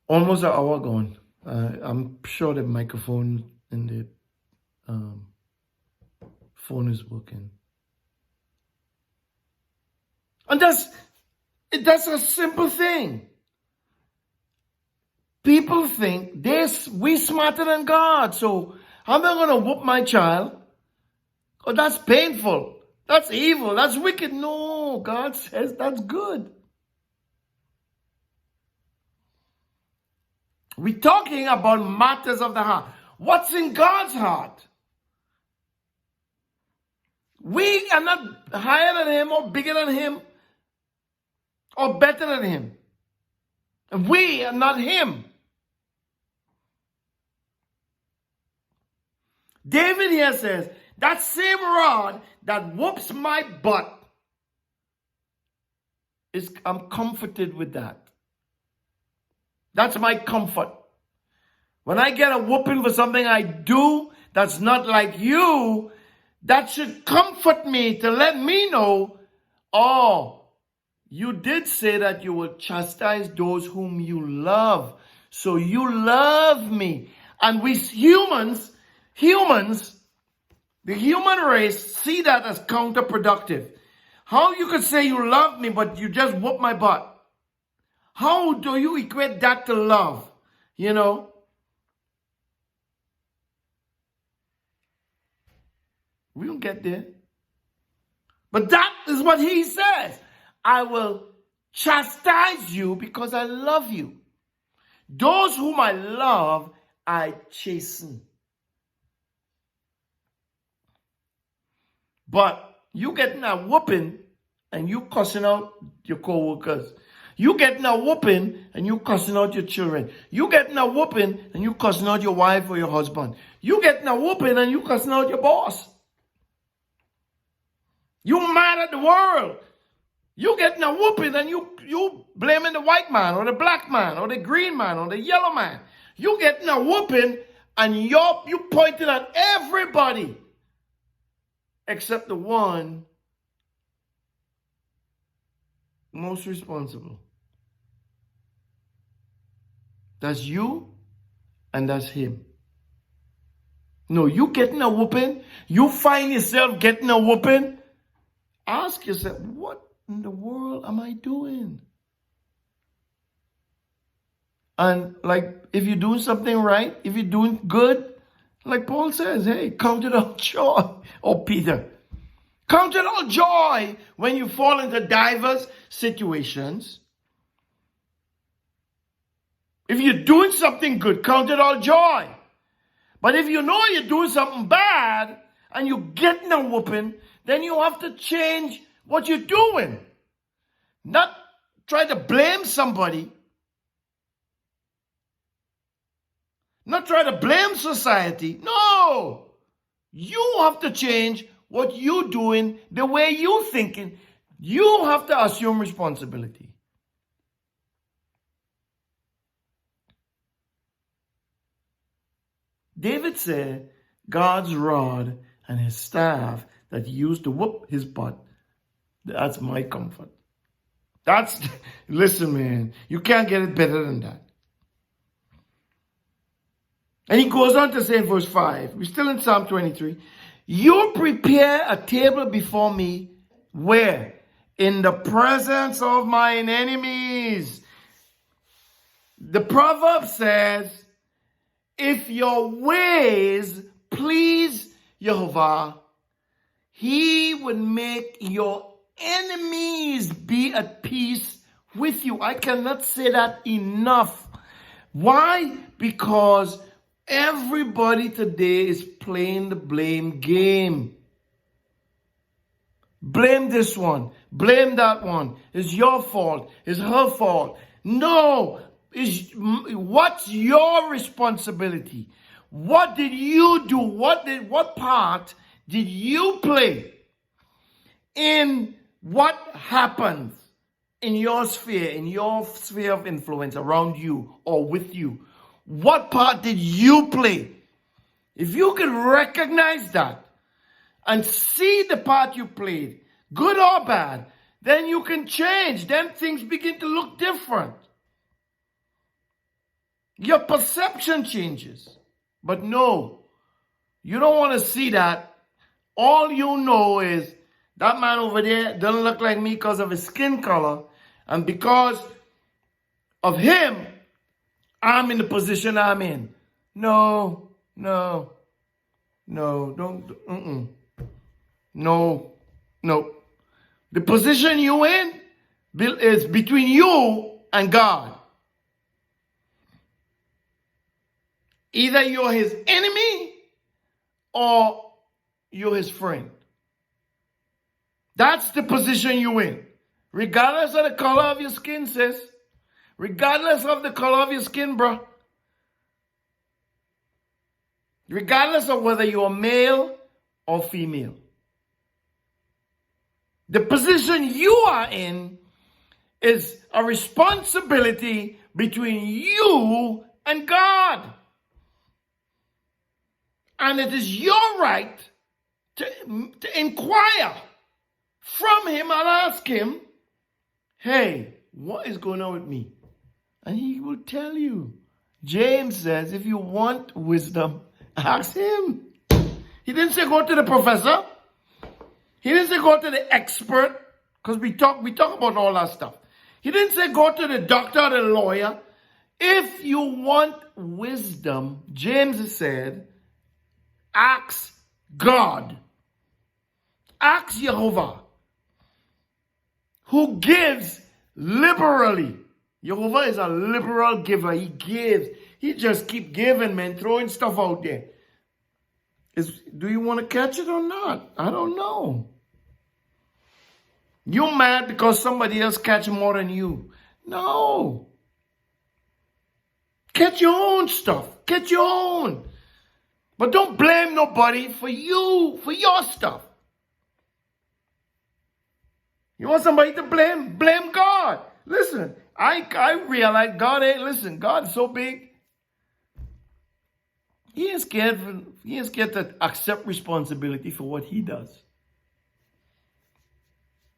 Almost an hour gone. I'm sure the microphone and the phone is working. And that's a simple thing. People think we smarter than God, so I'm not going to whoop my child. Oh, that's painful. That's evil. That's wicked. No, God says that's good. We're talking about matters of the heart. What's in God's heart? We are not higher than him or bigger than him or better than him. We are not him. David here says, that same rod that whoops my butt, I'm comforted with that. That's my comfort. When I get a whooping for something I do that's not like you, that should comfort me to let me know, oh, you did say that you will chastise those whom you love. So you love me. And we humans, the human race, see that as counterproductive. How you could say you love me, but you just whoop my butt? How do you equate that to love? We don't get there. But that is what he says. I will chastise you because I love you. Those whom I love, I chasten. But you getting a whooping and you cussing out your co-workers. You getting a whooping and you cussing out your children. You getting a whooping and you cussing out your wife or your husband. You getting a whooping and you cussing out your boss. You mad at the world. You getting a whooping and you blaming the white man or the black man or the green man or the yellow man. You getting a whooping and you pointing at everybody except the one most responsible. That's you and that's him. No, you getting a whooping, you find yourself getting a whooping, ask yourself, what in the world am I doing? And if you're doing something right, if you're doing good, like Paul says, hey, count it all joy. Or Peter, count it all joy when you fall into diverse situations. If you're doing something good, count it all joy. But if you know you're doing something bad and you're getting a whooping, then you have to change what you're doing. Not try to blame somebody. Not try to blame society. No. You have to change what you're doing, the way you're thinking. You have to assume responsibility. David said, God's rod and his staff that he used to whoop his butt, that's my comfort. Listen, man, you can't get it better than that. And he goes on to say in verse 5, we're still in Psalm 23, you prepare a table before me, where? In the presence of mine enemies. The proverb says, if your ways please Jehovah, he would make your enemies be at peace with you. I cannot say that enough. Why? Because Everybody today is playing the blame game. Blame this one. Blame that one. It's your fault. It's her fault. No. What's your responsibility? What did you do? What part did you play in what happens in your sphere of influence around you or with you? What part did you play? If you can recognize that and see the part you played, good or bad, then you can change. Then things begin to look different. Your perception changes. But no, you don't want to see that. All you know is that man over there doesn't look like me because of his skin color. And because of him, I'm in the position I'm in. No, don't, no. The position you in is between you and God. Either you're his enemy or you're his friend. That's the position you're in. Regardless of the color of your skin, sis. Regardless of the color of your skin, bro. Regardless of whether you're male or female. The position you are in is a responsibility between you and God. And it is your right to inquire from him and ask him, hey, what is going on with me? And he will tell you. James says, if you want wisdom, ask him. He didn't say go to the professor. He didn't say go to the expert, because we talk about all that stuff. He didn't say go to the doctor or the lawyer. If you want wisdom, James said, ask God. Ask Jehovah, who gives liberally. Jehovah is a liberal giver. He gives. He just keep giving, man, throwing stuff out there. Do you want to catch it or not? I don't know. You mad because somebody else catch more than you? No. Catch your own stuff. Catch your own. But don't blame nobody for you, for your stuff. You want somebody to blame? Blame God. Listen, I realize God's so big. He is scared to accept responsibility for what he does.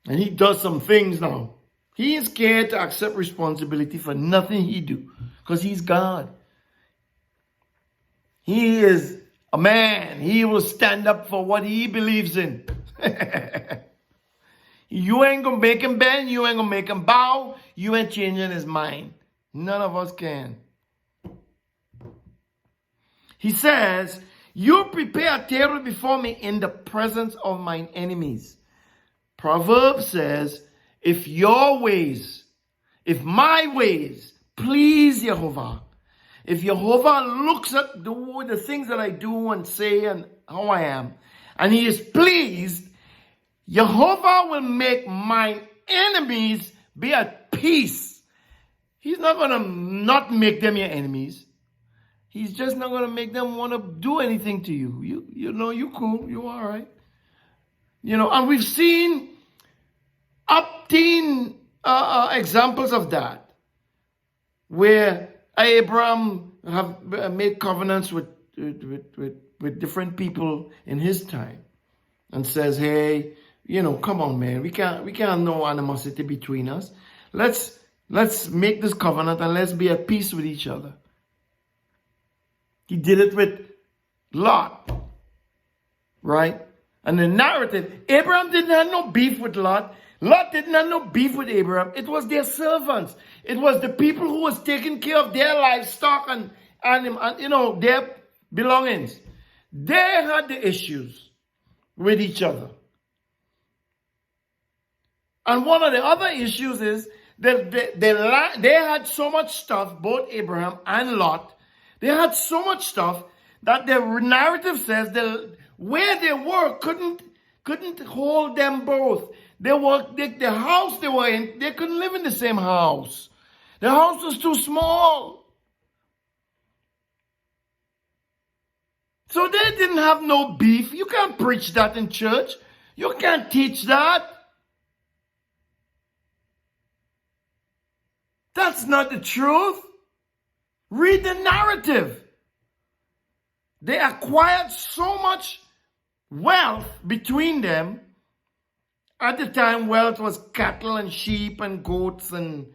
And he does some things now. He is scared to accept responsibility for nothing he do. Because he's God. He is a man. He will stand up for what he believes in. You ain't going to make him bend. You ain't going to make him bow. You ain't changing his mind. None of us can. He says, you prepare a table before me in the presence of mine enemies. Proverbs says, if my ways please Jehovah, if Jehovah looks at the things that I do and say and how I am, and he is pleased, Jehovah will make my enemies be at peace. He's not going to not make them your enemies. He's just not going to make them want to do anything to you. You know, you cool. You all right. You know, and we've seen examples of that, where Abraham have made covenants with different people in his time, and says, "Hey, you know, come on, man, we can't have no animosity between us. Let's make this covenant and let's be at peace with each other." He did it with Lot, right? And the narrative, Abraham didn't have no beef with Lot. Lot didn't have no beef with Abraham. It was their servants. It was the people who was taking care of their livestock and you know, their belongings. They had the issues with each other. And one of the other issues is that they had so much stuff, both Abraham and Lot, They had so much stuff that the narrative says where they were couldn't hold them both. The house they were in, they couldn't live in the same house. The house was too small. So they didn't have no beef. You can't preach that in church. You can't teach that. That's not the truth. Read the narrative. They acquired so much wealth between them. At the time, wealth was cattle and sheep and goats and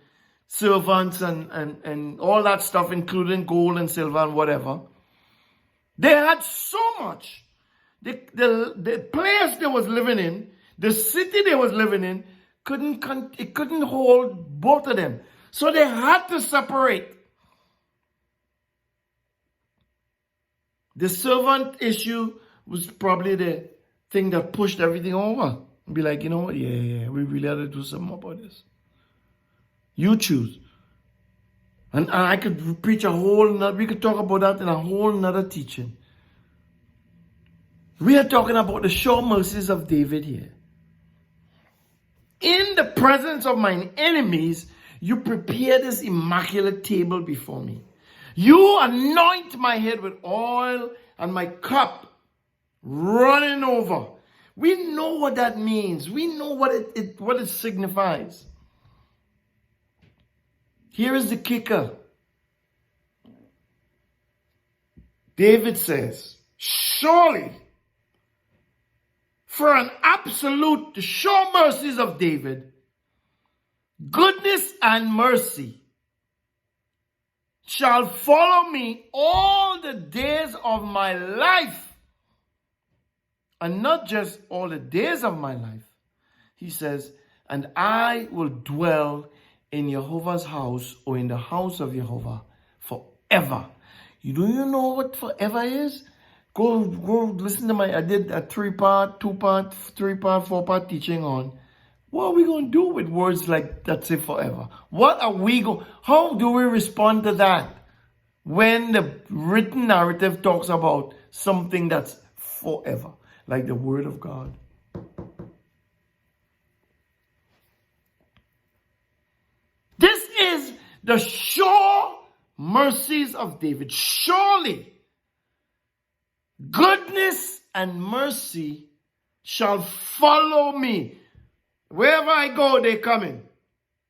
servants and all that stuff, including gold and silver and whatever. They had so much. The place they was living in, the city they was living in, couldn't hold both of them. So they had to separate. The servant issue was probably the thing that pushed everything over. Be like, you know what? Yeah, we really have to do something about this. You choose. And I could preach we could talk about that in a whole nother teaching. We are talking about the sure mercies of David here. In the presence of mine enemies, you prepare this immaculate table before me. You anoint my head with oil and my cup running over. We know what that means. We know what it signifies. Here is the kicker. David says, surely, for an absolute, the sure mercies of David, goodness and mercy shall follow me all the days of my life. And not just all the days of my life. He says, and I will dwell in Jehovah's house, or in the house of Jehovah forever. Do you know what forever is? Go listen to I did a 3-part, 2-part, 3-part, 4-part teaching on what are we going to do with words like that say forever? How do we respond to that when the written narrative talks about something that's forever? Like the word of God. This is the sure mercies of David. Surely, goodness and mercy shall follow me. Wherever I go, they come in.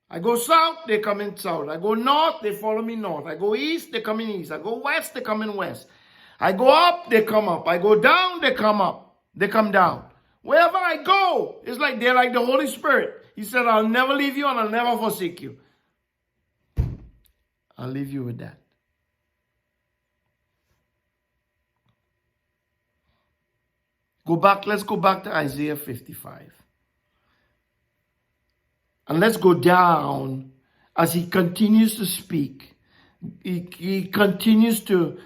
I go south, they come in south. I go north, they follow me north. I go east, they come in east. I go west, they come in west. I go up, they come up. I go down, they come up. They come down. Wherever I go, it's like they're like the Holy Spirit. He said, I'll never leave you and I'll never forsake you. I'll leave you with that. Let's go back to Isaiah 55. And let's go down as he continues to speak. He continues to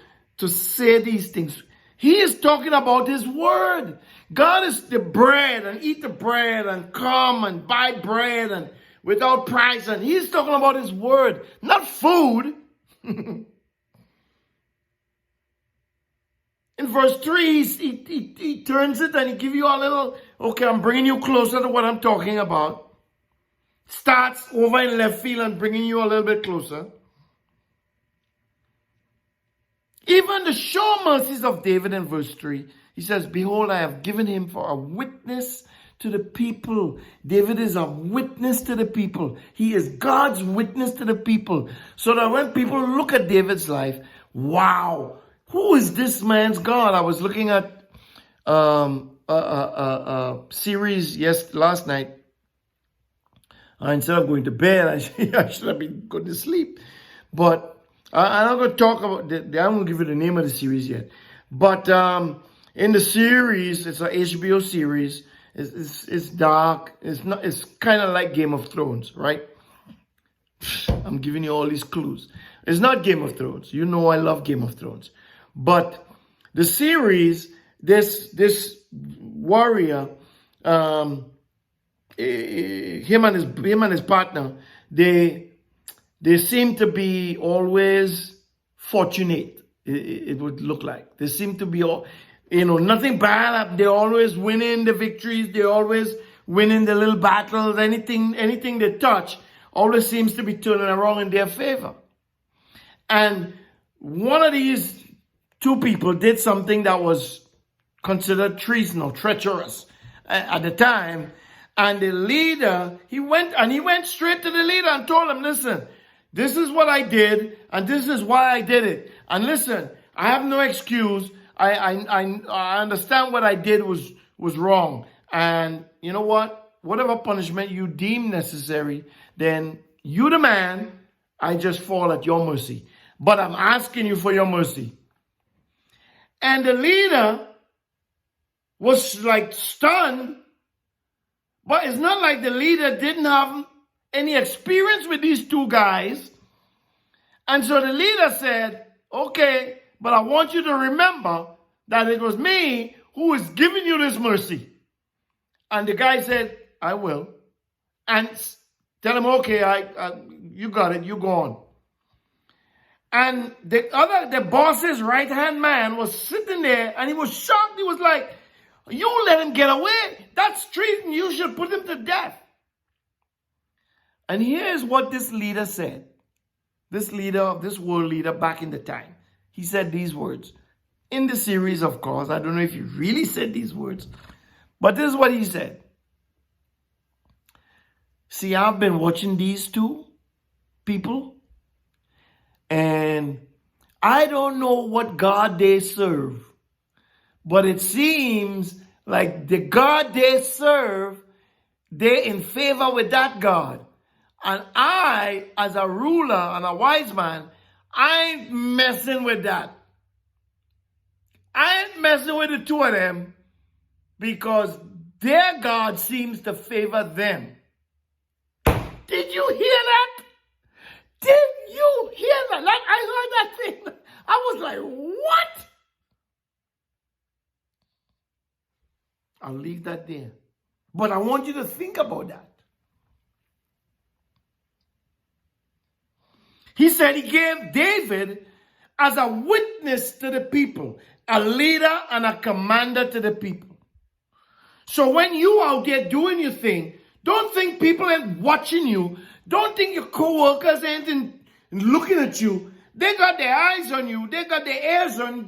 say these things. He is talking about his word. God is the bread, and eat the bread and come and buy bread and without price. And he's talking about his word, not food. In verse 3, he turns it and he gives you a little, okay, I'm bringing you closer to what I'm talking about. Starts over in left field and bringing you a little bit closer. Even the sure mercies of David in verse 3, he says, behold, I have given him for a witness to the people. David is a witness to the people. He is God's witness to the people. So that when people look at David's life, wow, who is this man's God? I was looking at a series last night. Instead of going to bed, I should have been going to sleep. But I'm not going to talk about that. I won't give you the name of the series yet. But in the series, it's an HBO series. It's dark. It's kind of like Game of Thrones, right? I'm giving you all these clues. It's not Game of Thrones. You know I love Game of Thrones. But the series, this warrior, him and his partner, they seem to be always fortunate. it would look like. They seem to be all, nothing bad. They're always winning the victories. They're always winning the little battles. Anything they touch always seems to be turning around in their favor. And one of these two people did something that was considered treason or treacherous at the time. And the leader, he went straight to the leader and told him, listen, this is what I did, and this is why I did it. And listen, I have no excuse. I understand what I did was wrong. And you know what? Whatever punishment you deem necessary, then you the man, I just fall at your mercy. But I'm asking you for your mercy. And the leader was like stunned. But it's not like the leader didn't have any experience with these two guys. And so the leader said, okay, but I want you to remember that it was me who is giving you this mercy. And the guy said, I will. And tell him, okay, you got it, you go on. And the boss's right-hand man was sitting there and he was shocked. He was like, you let him get away. That's treason. You should put him to death. And here's what this leader said. This world leader back in the time. He said these words. In the series, of course. I don't know if he really said these words. But this is what he said. See, I've been watching these two people. And I don't know what God they serve. But it seems like the God they serve, they're in favor with that God. And I, as a ruler and a wise man, I ain't messing with that. I ain't messing with the two of them because their God seems to favor them. Did you hear that? Did you hear that? Like, I heard that thing. I was like, what? I'll leave that there. But I want you to think about that. He said he gave David as a witness to the people, a leader and a commander to the people. So when you out there doing your thing, don't think people ain't watching you. Don't think your co-workers ain't looking at you. They got their eyes on you. They got their ears on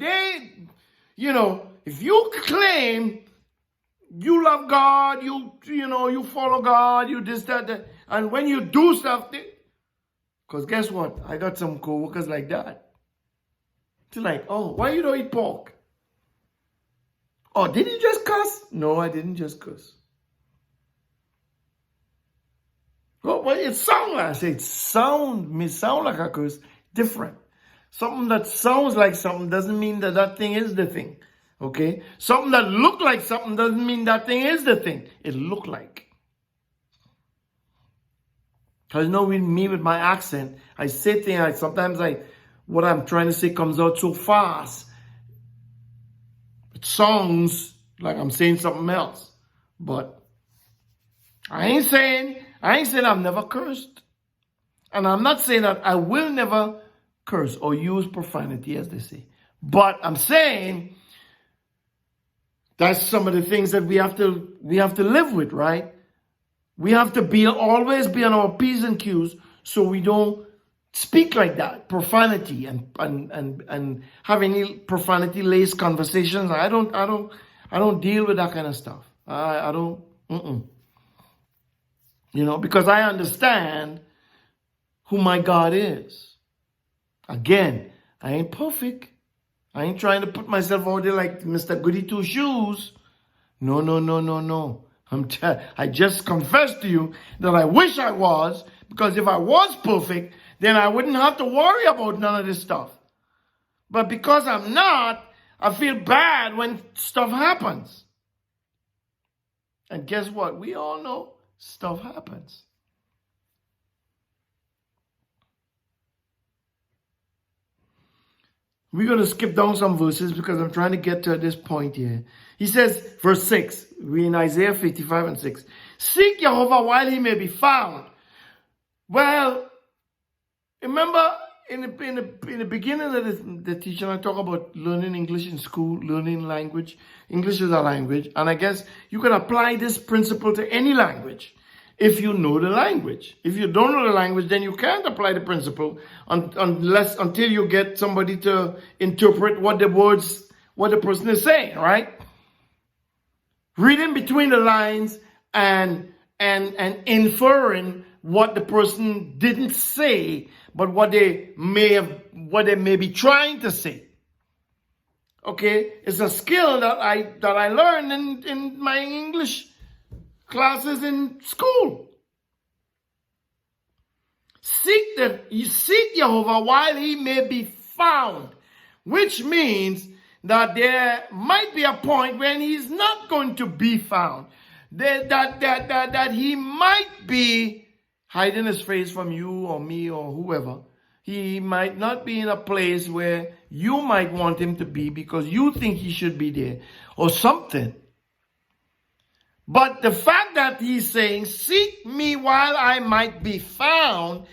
you. If you claim you love God, you follow God, you this, that. And when you do stuff, because guess what? I got some co-workers like that. They're like, oh, why you don't eat pork? Oh, did you just cuss? No, I didn't just cuss. Oh, well, it sounds like, I say it may sound like a curse, different. Something that sounds like something doesn't mean that thing is the thing. Okay? Something that look like something doesn't mean that thing is the thing. It look like. Because with me, with my accent, I say things, sometimes what I'm trying to say comes out so fast. It sounds like I'm saying something else. But I ain't saying I've never cursed. And I'm not saying that I will never curse or use profanity, as they say. But I'm saying that's some of the things that we have to live with, right? We have to always be on our P's and Q's so we don't speak like that, profanity and have any profanity-laced conversations. I don't deal with that kind of stuff. I don't. Because I understand who my God is. Again, I ain't perfect. I ain't trying to put myself out there like Mr. Goody Two Shoes. No. I just confessed to you that I wish I was, because if I was perfect, then I wouldn't have to worry about none of this stuff. But because I'm not, I feel bad when stuff happens. And guess what? We all know stuff happens. We're going to skip down some verses because I'm trying to get to this point here. He says, verse 6, we're in Isaiah 55 and 6. Seek Jehovah while he may be found. Well, remember in the beginning of the teaching, I talk about learning English in school, learning language. English is a language. And I guess you can apply this principle to any language if you know the language. If you don't know the language, then you can't apply the principle until you get somebody to interpret what the person is saying, right? Reading between the lines and inferring what the person didn't say, but what they may be trying to say. Okay, it's a skill that I learned in my English classes in school. You seek Jehovah while he may be found, which means that there might be a point when he's not going to be found. That he might be hiding his face from you or me or whoever. He might not be in a place where you might want him to be because you think he should be there or something. But the fact that he's saying, seek me while I might be found,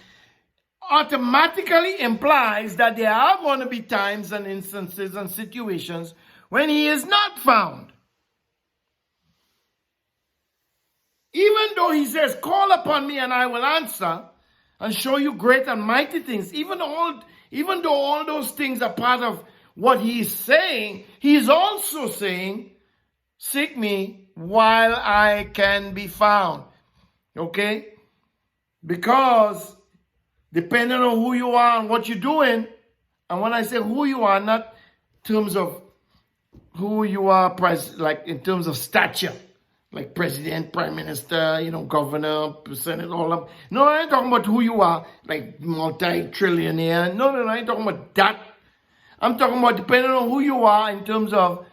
automatically implies that there are going to be times and instances and situations when he is not found. Even though he says, call upon me and I will answer and show you great and mighty things. Even though all those things are part of what he's saying, he's also saying, seek me while I can be found. Okay? Because depending on who you are and what you're doing, and when I say who you are, not in terms of who you are, like in terms of stature. Like president, prime minister, governor, senate, all of them. No, I ain't talking about who you are, like multi-trillionaire. No, I ain't talking about that. I'm talking about depending on who you are in terms of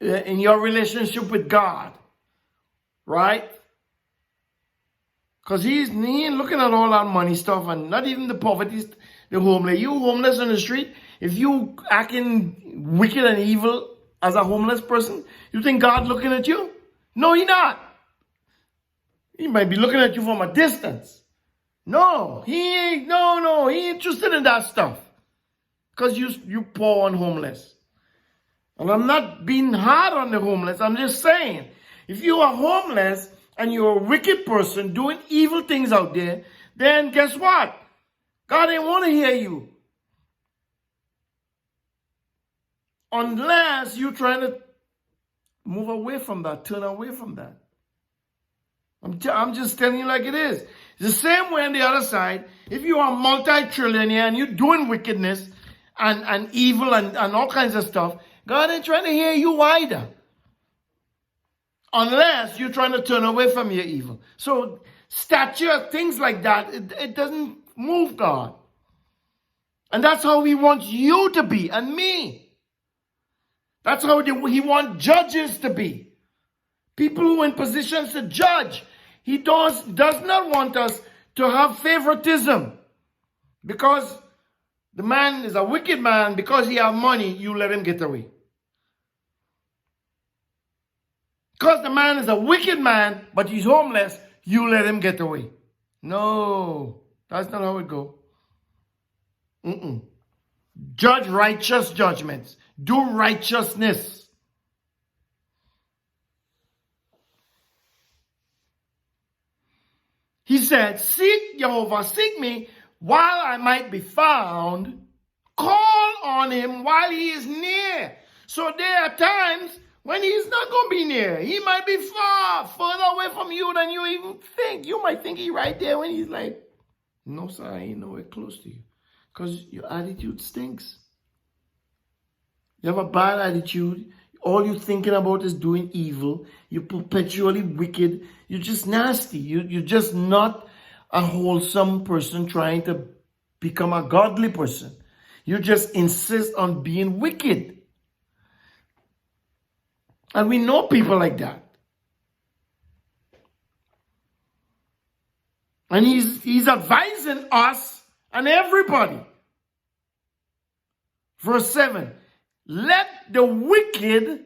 in your relationship with God. Right? Because he ain't looking at all that money stuff and not even the poverty, the homeless. You homeless on the street, if you acting wicked and evil as a homeless person, you think God looking at you? No, he not. He might be looking at you from a distance. No, he ain't. No, he ain't interested in that stuff. Because you poor and homeless. And I'm not being hard on the homeless. I'm just saying, if you are homeless and you're a wicked person doing evil things out there, then guess what? God ain't want to hear you. Unless you're trying to move away from that, turn away from that. I'm just telling you like it is. It's the same way on the other side. If you are multi-trillionaire and you're doing wickedness and evil and all kinds of stuff, God ain't trying to hear you either. Unless you're trying to turn away from your evil. So stature, things like that, it doesn't move God. And that's how he wants you to be and me. That's how he wants judges to be. People who are in positions to judge. He does not want us to have favoritism. Because the man is a wicked man, because he has money, you let him get away. Because the man is a wicked man, but he's homeless, you let him get away. No, that's not how it goes. Judge righteous judgments. Do righteousness. He said, seek Jehovah, seek me while I might be found. Call on him while he is near. So there are times when he's not going to be near. He might be further away from you than you even think. You might think he's right there when he's like, no, sir, I ain't nowhere close to you. Because your attitude stinks. You have a bad attitude. All you're thinking about is doing evil. You're perpetually wicked. You're just nasty. You're just not a wholesome person trying to become a godly person. You just insist on being wicked. And we know people like that. And he's advising us and everybody. Verse 7. Let the wicked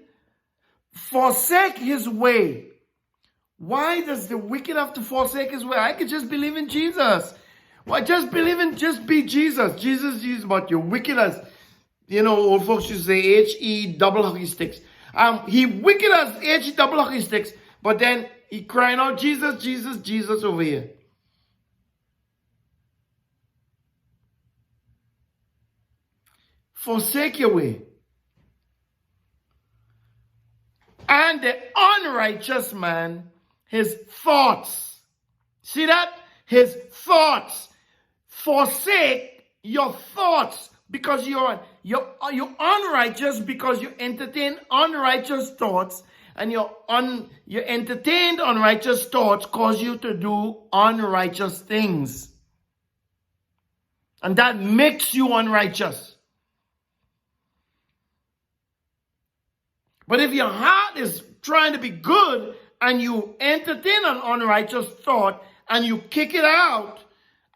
forsake his way. Why does the wicked have to forsake his way? I could just believe in Jesus. Well, just believe in, just be Jesus. Jesus, but you're wicked as, old folks used to say H-E double hockey sticks. He wicked as H-E double hockey sticks, but then he crying out, Jesus, Jesus, Jesus over here. Forsake your way. And the unrighteous man, his thoughts. See that? His thoughts. Forsake your thoughts, because you're unrighteous, because you entertain unrighteous thoughts, and you entertained unrighteous thoughts cause you to do unrighteous things. And that makes you unrighteous. But if your heart is trying to be good and you entertain an unrighteous thought and you kick it out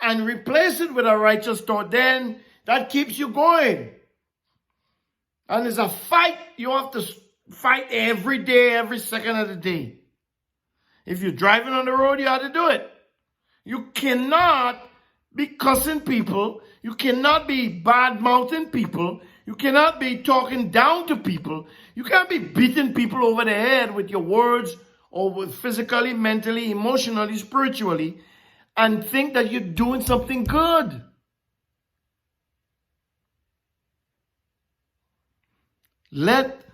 and replace it with a righteous thought, then that keeps you going. And it's a fight you have to fight every day, every second of the day. If you're driving on the road, you have to do it. You cannot be cussing people. You cannot be bad-mouthing people. You cannot be talking down to people. You can't be beating people over the head with your words, or with physically, mentally, emotionally, spiritually, and think that you're doing something good. Let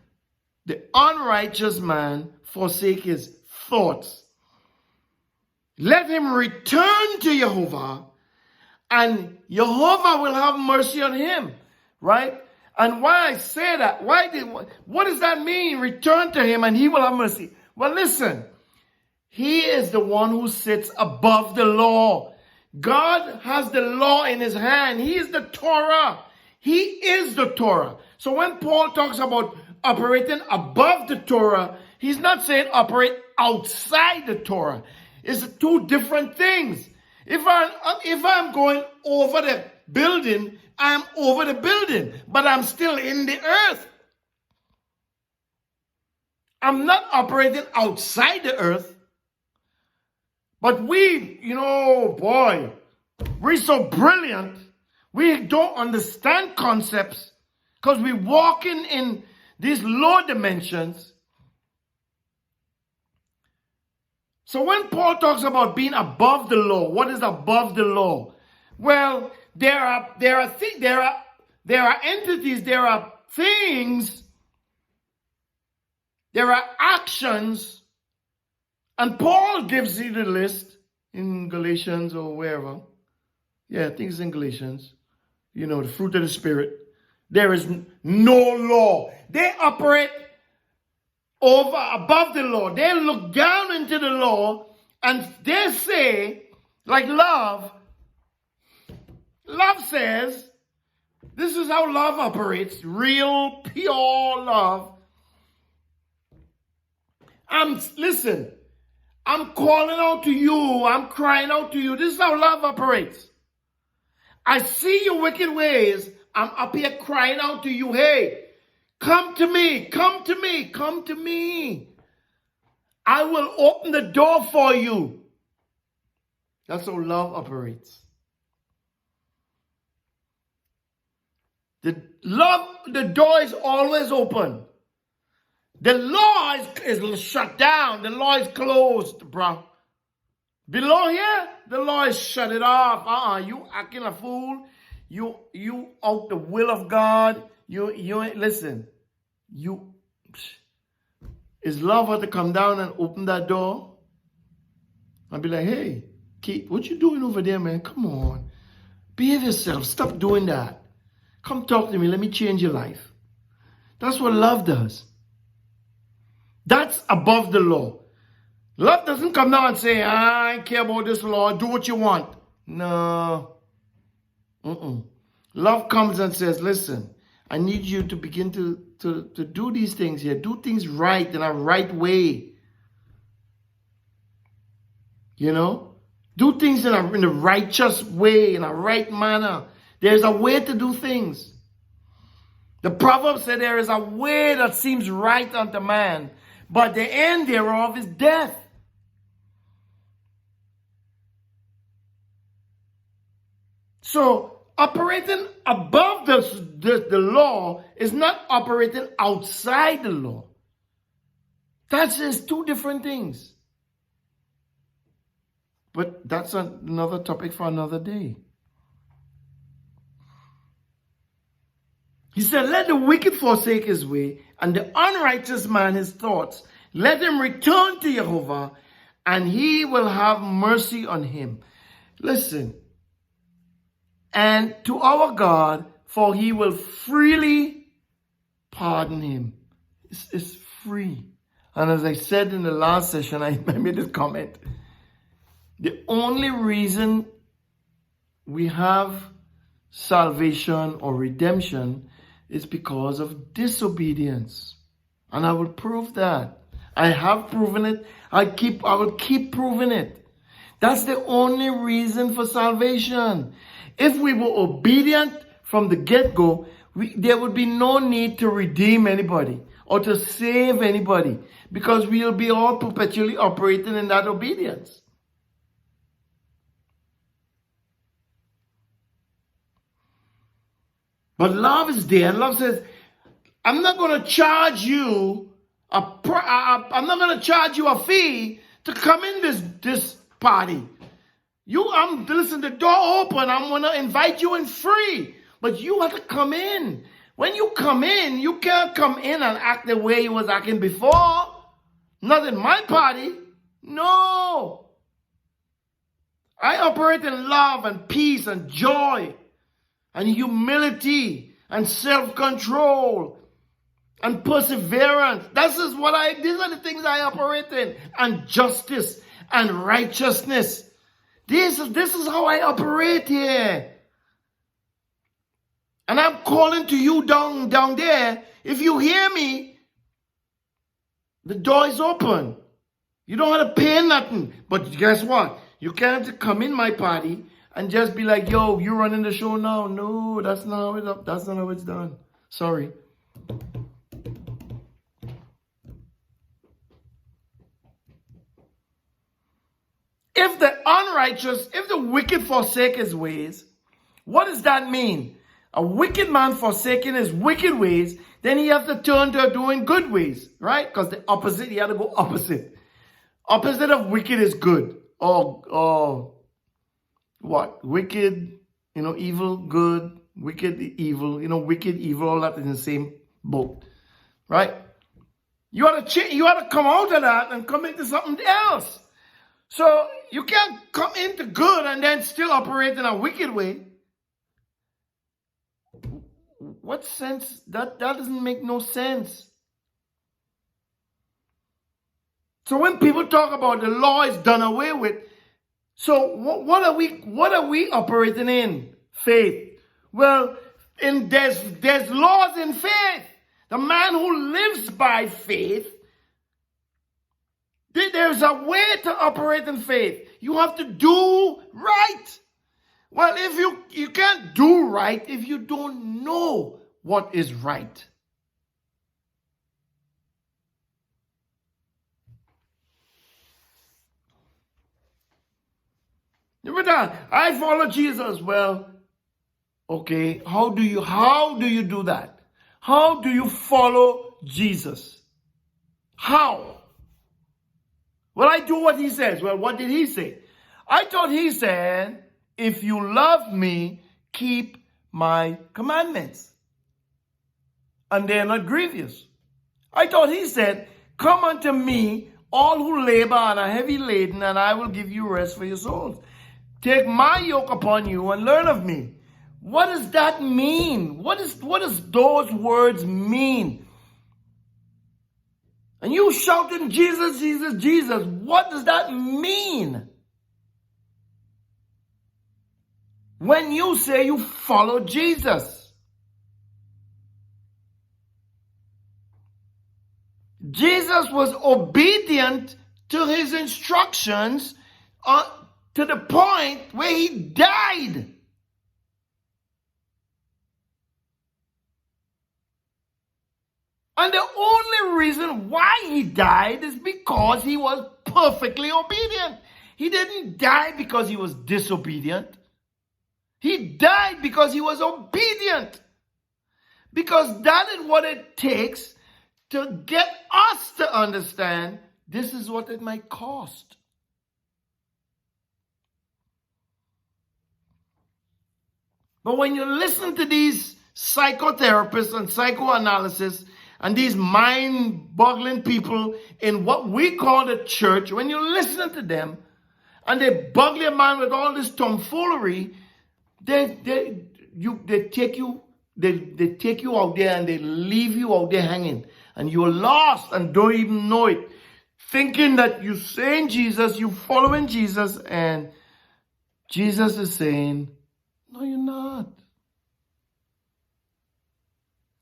the unrighteous man forsake his thoughts. Let him return to Jehovah, and Jehovah will have mercy on him. Right? And why I say that? What does that mean? Return to him and he will have mercy. Well, listen. He is the one who sits above the law. God has the law in his hand. He is the Torah. He is the Torah. So when Paul talks about operating above the Torah, he's not saying operate outside the Torah. It's two different things. If I'm going over the building, I'm over the building, but I'm still in the earth. I'm not operating outside the earth. But we, boy, we're so brilliant. We don't understand concepts because we're walking in these low dimensions. So when Paul talks about being above the law, what is above the law? Well, there are entities, there are things, there are actions, and Paul gives you the list in Galatians or wherever. Yeah, I think it's in Galatians. The fruit of the Spirit. There is no law. They operate above the law. They look down into the law and they say, like love says, this is how love operates, real, pure love. Listen, I'm calling out to you, I'm crying out to you. This is how love operates. I see your wicked ways. I'm up here crying out to you, hey, come to me, come to me, come to me. I will open the door for you. That's how love operates. The door is always open. The law is shut down. The law is closed, bro. Below here, the law is shut it off. You acting a fool. You out the will of God. You ain't listen. Is love had to come down and open that door? I'd be like, hey, Keith, what you doing over there, man? Come on. Behave yourself. Stop doing that. Come talk to me. Let me change your life. That's what love does. That's above the law. Love doesn't come down and say, I don't care about this law. Do what you want. No. Love comes and says, listen, I need you to begin to do these things here. Do things right in a right way. Do things in a righteous way, in a right manner. There's a way to do things. The proverb said there is a way that seems right unto man, but the end thereof is death. So operating above the law is not operating outside the law. That's just two different things. But that's another topic for another day. He said, let the wicked forsake his way, and the unrighteous man his thoughts. Let him return to Jehovah, and he will have mercy on him. Listen. And to our God, for he will freely pardon him. It's free. And as I said in the last session, I made this comment. The only reason we have salvation or redemption is because of disobedience. And I will prove that. I have proven it. I will keep proving it. That's the only reason for salvation. If we were obedient from the get-go, there would be no need to redeem anybody or to save anybody, because we'll be all perpetually operating in that obedience. But love is there, and love says, I'm not going to charge you I'm not going to charge you a fee to come in this party. Listen, the door open. I'm going to invite you in free, but you have to come in. When you come in, you can't come in and act the way you was acting before. Not in my party. No. I operate in love and peace and joy and humility and self-control and perseverance. These are the things I operate in. And justice and righteousness. This is how I operate here. And I'm calling to you down there. If you hear me, the door is open. You don't have to pay nothing. But guess what? You can't come in my party and just be like, yo, you running the show now. No, that's not how it's done. Sorry. If the wicked forsake his ways, what does that mean? A wicked man forsaking his wicked ways, then he has to turn to doing good ways, right? Because the opposite, he had to go opposite. Opposite of wicked is good. Or what? Wicked, evil, good, wicked, evil, wicked, evil, all that in the same boat, right? You ought to come out of that and come into something else. So you can't come into good and then still operate in a wicked way. What sense? That doesn't make no sense. So when people talk about the law is done away with, so what are we operating in? Faith. Well, there's laws in faith. The man who lives by faith, there's a way to operate in faith. You have to do right. Well, if you can't do right if you don't know what is right. I follow Jesus. Well, okay, how do you do that? How do you follow Jesus? How? Well, I do what he says. Well, what did he say? I thought he said, if you love me, keep my commandments. And they are not grievous. I thought he said, come unto me, all who labor and are heavy laden, and I will give you rest for your souls. Take my yoke upon you and learn of me. What does that mean? What does those words mean? And you shouting, Jesus, Jesus, Jesus. What does that mean? When you say you follow Jesus. Jesus was obedient to his instructions to the point where he died. And the only reason why he died is because he was perfectly obedient. He didn't die because he was disobedient. He died because he was obedient. Because that is what it takes to get us to understand this is what it might cost. But when you listen to these psychotherapists and psychoanalysis and these mind-boggling people in what we call the church, when you listen to them and they bug your mind with all this tomfoolery, they take you out there and they leave you out there hanging. And you're lost and don't even know it. Thinking that you're saying Jesus, you're following Jesus, and Jesus is saying, no, you're not.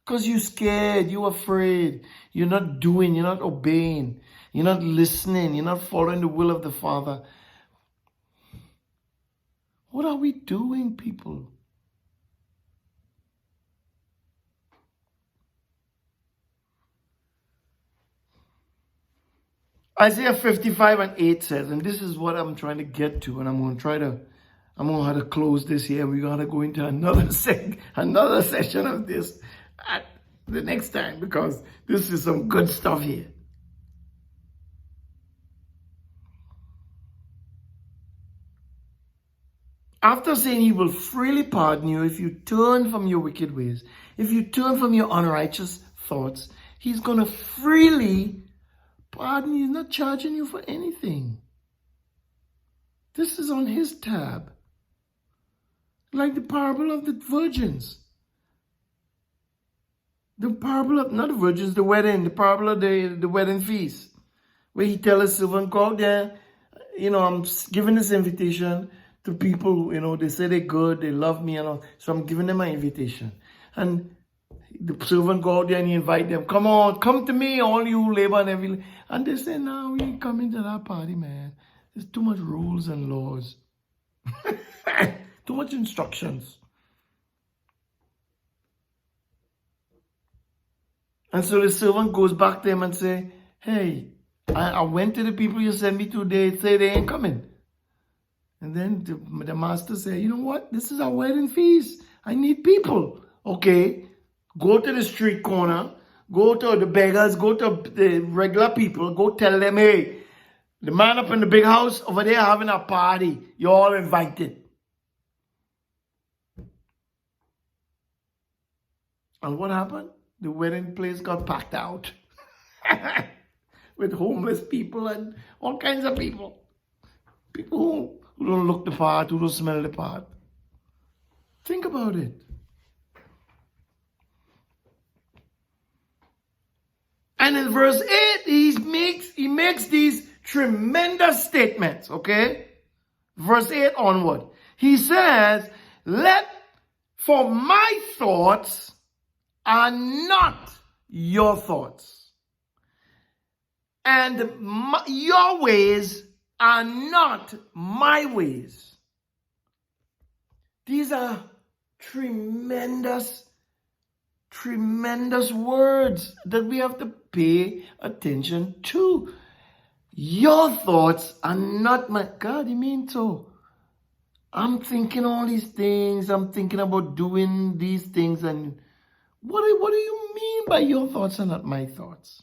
Because you're scared, you're afraid, you're not doing, you're not obeying, you're not listening, you're not following the will of the Father. What are we doing, people? Isaiah 55 and 8 says, and this is what I'm trying to get to, and I'm going to have to close this here. We're going to go into another session of this at the next time, because this is some good stuff here. After saying he will freely pardon you if you turn from your wicked ways, if you turn from your unrighteous thoughts, he's going to freely pardon you. He's not charging you for anything. This is on his tab. Like the parable of the virgins. The parable of, not the virgins, the wedding, the parable of the wedding feast. Where he tells his servant, go out there, I'm giving this invitation to people, they say they're good, they love me, and all. So I'm giving them an invitation. And the servant go out there and he invite them, come on, come to me, all you who labor and everything. And they say, no, we ain't coming to that party, man. There's too much rules and laws. Too much instructions. And so the servant goes back to him and say, hey, I went to the people you sent me to, they say they ain't coming. And then the master said, you know what? This is our wedding feast. I need people. Okay, go to the street corner, go to the beggars, go to the regular people, go tell them, hey, the man up in the big house over there having a party. You're all invited. And what happened? The wedding place got packed out with homeless people and all kinds of people. People who don't look the part, who don't smell the part. Think about it. And in verse 8, he makes these tremendous statements, okay? Verse 8 onward. He says, for my thoughts are not your thoughts, and your ways are not my ways. These are tremendous words that we have to pay attention to. Your thoughts are not my... God, you mean so? I'm thinking all these things. I'm thinking about doing these things. And what do you mean by your thoughts are not my thoughts?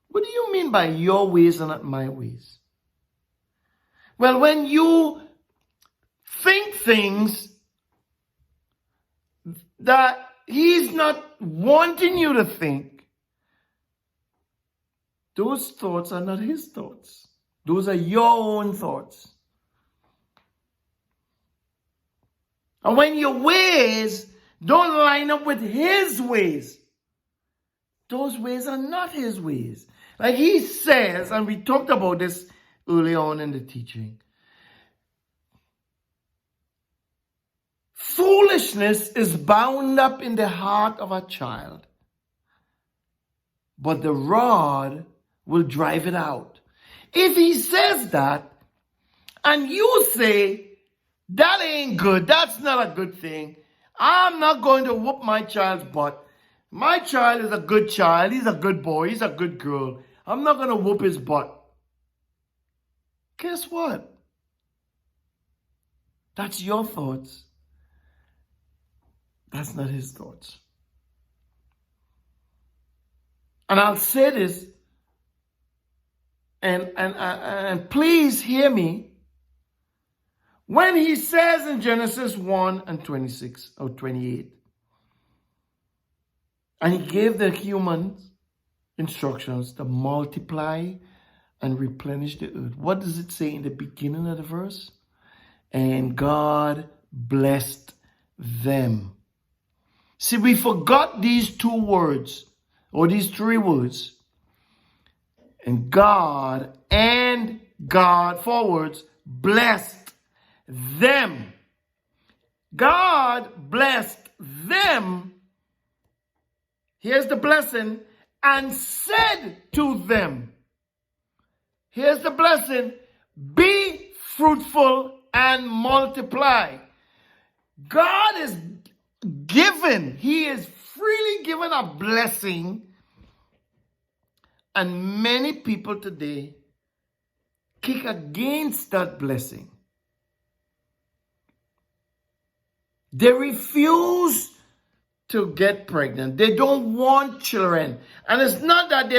What do you mean by your ways are not my ways? Well, when you think things that he's not wanting you to think, those thoughts are not his thoughts. Those are your own thoughts. And when your ways don't line up with his ways, those ways are not his ways. Like he says, and we talked about this early on in the teaching, foolishness is bound up in the heart of a child, but the rod will drive it out. If he says that, and you say, that ain't good, that's not a good thing, I'm not going to whoop my child's butt. My child is a good child, he's a good boy, he's a good girl. I'm not going to whoop his butt. Guess what? That's your thoughts. That's not his thoughts. And I'll say this, and please hear me. When he says in Genesis 1 and 26 or 28, and he gave the humans instructions to multiply and replenish the earth. What does it say in the beginning of the verse? And God blessed them. See, we forgot these two words, or these three words. And God, four words, blessed them. God blessed them. Here's the blessing. And said to them. Here's the blessing. Be fruitful and multiply. God is given. He is freely given a blessing. And many people today kick against that blessing. They refuse to get pregnant. They don't want children. And it's not that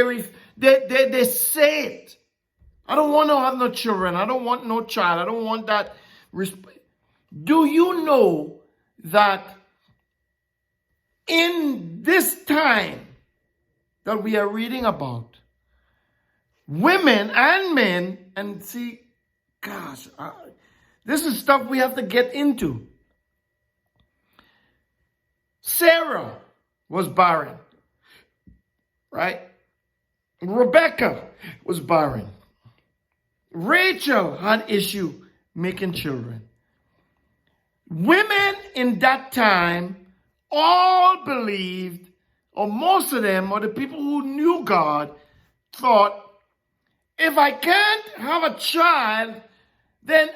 they say it. I don't want to have no children. I don't want no child. I don't want that. Do you know that in this time that we are reading about, women and men, and see, gosh, this is stuff we have to get into. Sarah was barren, right? Rebecca was barren. Rachel had issue making children. Women in that time all believed, or most of them, or the people who knew God, thought, if I can't have a child, then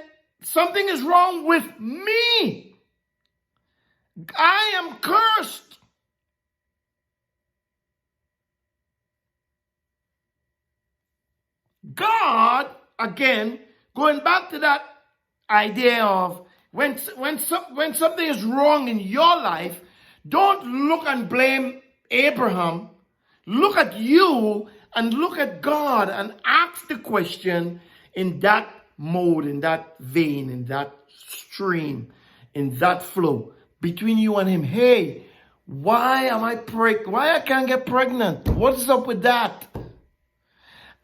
something is wrong with me. I am cursed. God, again, going back to that idea of when something is wrong in your life, don't look and blame Abraham. Look at you and look at God and ask the question in that mode, in that vein, in that stream, in that flow between you and him. Hey, why I can't get pregnant? What's up with that?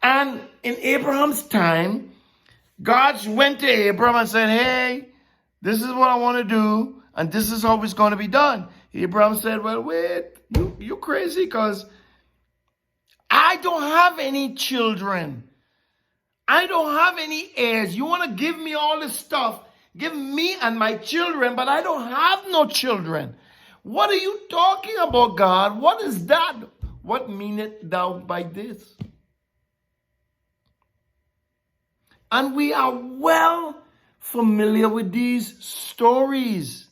And in Abraham's time, God went to Abraham and said, hey, this is what I want to do, and this is how it's going to be done. Abraham said, well, wait, you crazy, because I don't have any children. I don't have any heirs. You want to give me all this stuff? Give me and my children, but I don't have no children. What are you talking about, God? What is that? What meaneth thou by this? And we are well familiar with these stories.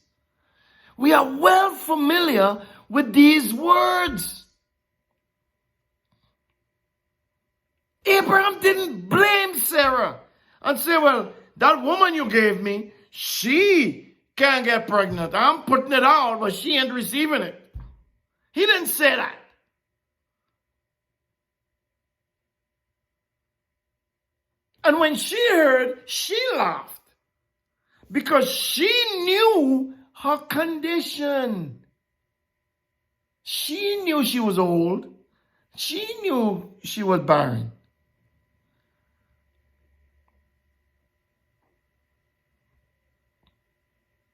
We are well familiar with these words. Abraham didn't blame Sarah and say, well, that woman you gave me, she can't get pregnant. I'm putting it out, but she ain't receiving it. He didn't say that. And when she heard, she laughed because she knew her condition. She knew she was old. She knew she was barren.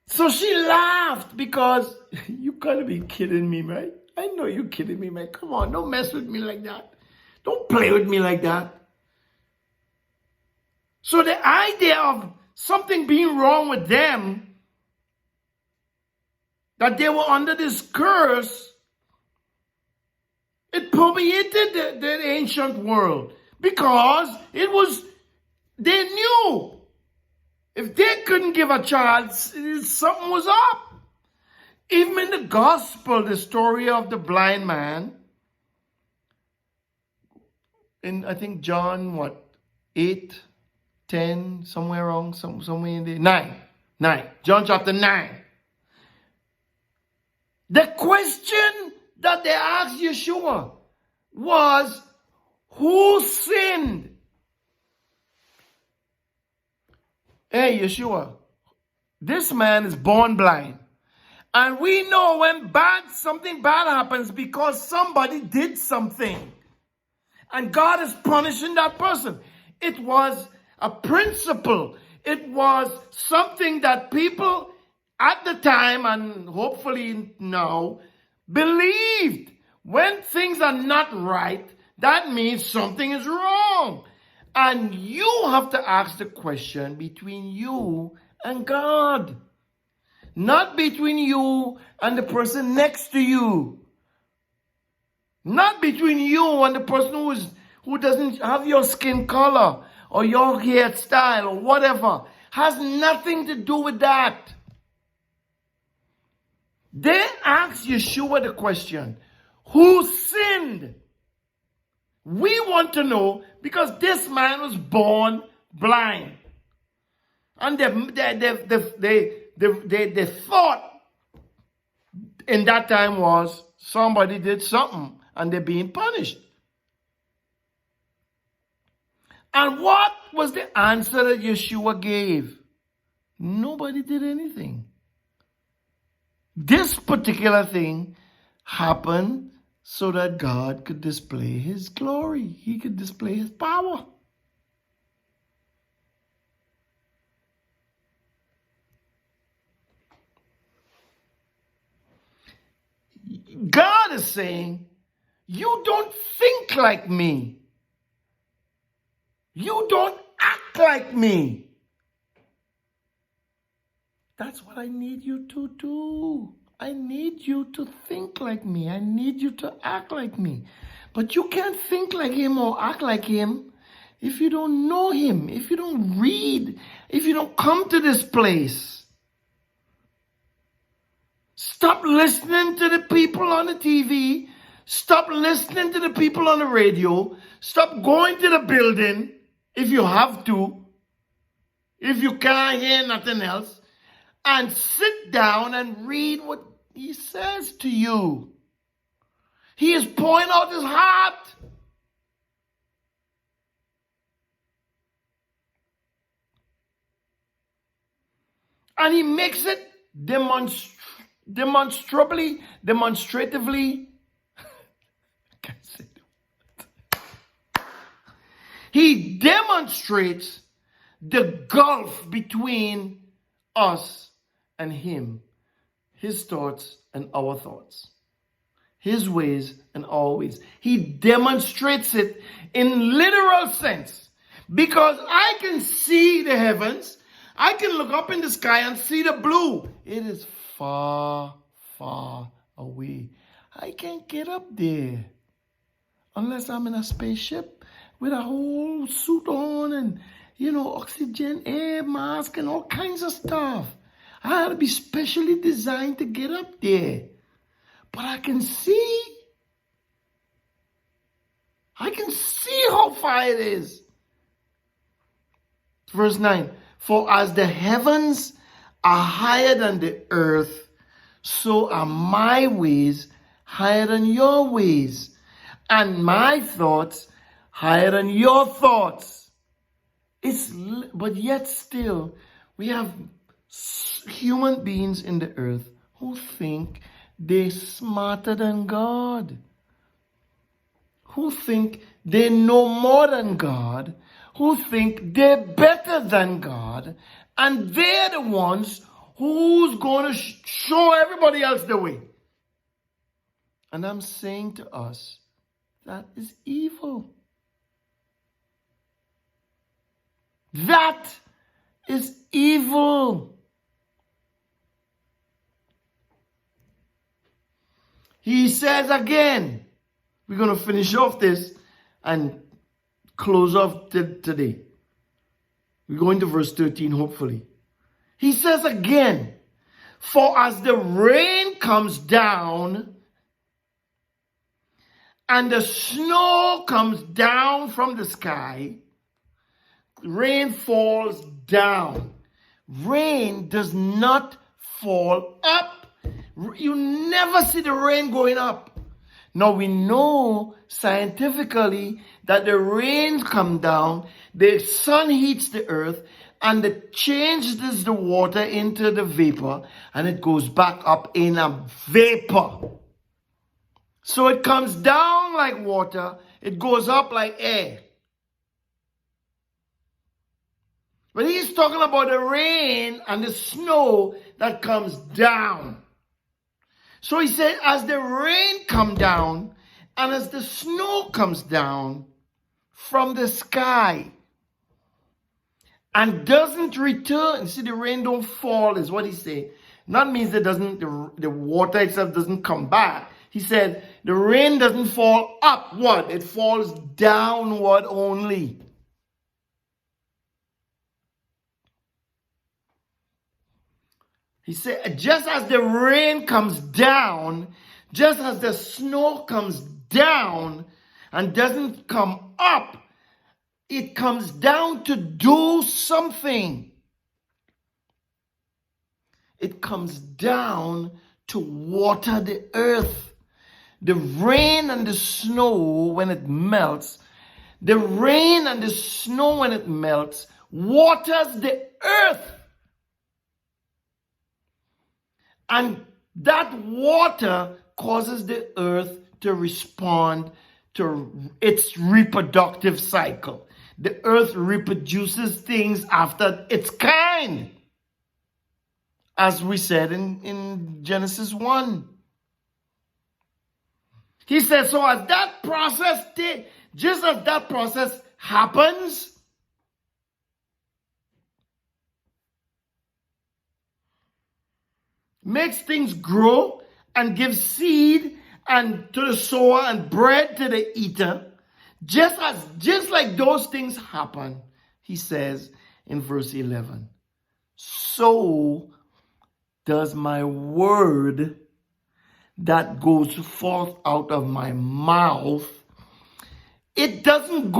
So she laughed because you gotta be kidding me, right? I know you're kidding me, man. Come on, don't mess with me like that. Don't play with me like that. So the idea of something being wrong with them, that they were under this curse, it permeated the ancient world because they knew if they couldn't give a child, something was up. Even in the gospel, the story of the blind man, in I think John 8, 10, somewhere in there, 9. 9. John chapter 9. The question that they asked Yeshua was, who sinned? Hey, Yeshua, this man is born blind. And we know when something bad happens because somebody did something. And God is punishing that person. It was a principle. It was something that people at the time, and hopefully now, believed. When things are not right, that means something is wrong. And you have to ask the question between you and God. Not between you and the person next to you. Not between you and the person who doesn't have your skin color or your hairstyle or whatever. Has nothing to do with that. They asked Yeshua the question, who sinned? We want to know because this man was born blind. And they thought in that time was somebody did something and they're being punished. And what was the answer that Yeshua gave? Nobody did anything. This particular thing happened so that God could display his glory. He could display his power. God is saying, you don't think like me. You don't act like me. That's what I need you to do. I need you to think like me. I need you to act like me. But you can't think like him or act like him if you don't know him, if you don't read, if you don't come to this place. Stop listening to the people on the TV. Stop listening to the people on the radio. Stop going to the building if you have to. If you can't hear nothing else. And sit down and read what he says to you. He is pouring out his heart. And he makes it demonstratively, I can't say that. He demonstrates the gulf between us and him, his thoughts and our thoughts, his ways and our ways. He demonstrates it in literal sense because I can see the heavens. I can look up in the sky and see the blue. It is far, far away. I can't get up there unless I'm in a spaceship with a whole suit on and, oxygen, air mask and all kinds of stuff. I had to be specially designed to get up there. But I can see. I can see how far it is. Verse 9. For as the heavens are higher than the earth, so are my ways higher than your ways, and my thoughts higher than your thoughts. But yet still, we have human beings in the earth who think they're smarter than God, who think they know more than God, who think they're better than God, and they're the ones who's going to show everybody else the way. And I'm saying to us, that is evil. That is evil. He says again, we're going to finish off this and close off today. We're going to verse 13, hopefully. He says again, for as the rain comes down and the snow comes down from the sky, rain falls down rain does not fall up. You never see the rain going up. Now we know scientifically that the rain come down, the sun heats the earth, and it changes the water into the vapor, and it goes back up in a vapor. So it comes down like water, it goes up like air. But he's talking about the rain and the snow that comes down. So he said, as the rain comes down and as the snow comes down from the sky and doesn't return, see, the rain don't fall is what he said. That means it doesn't, the water itself doesn't come back. He said, the rain doesn't fall upward, it falls downward only. He said, just as the rain comes down, just as the snow comes down and doesn't come up, it comes down to do something. It comes down to water the earth. The rain and the snow, when it melts, the rain and the snow, when it melts, waters the earth. And that water causes the earth to respond to its reproductive cycle. The earth reproduces things after its kind, as we said in Genesis 1. He says, so as that process, just as that process happens, makes things grow and gives seed and to the sower and bread to the eater, just like those things happen, he says in verse 11, so does my word that goes forth out of my mouth. It doesn't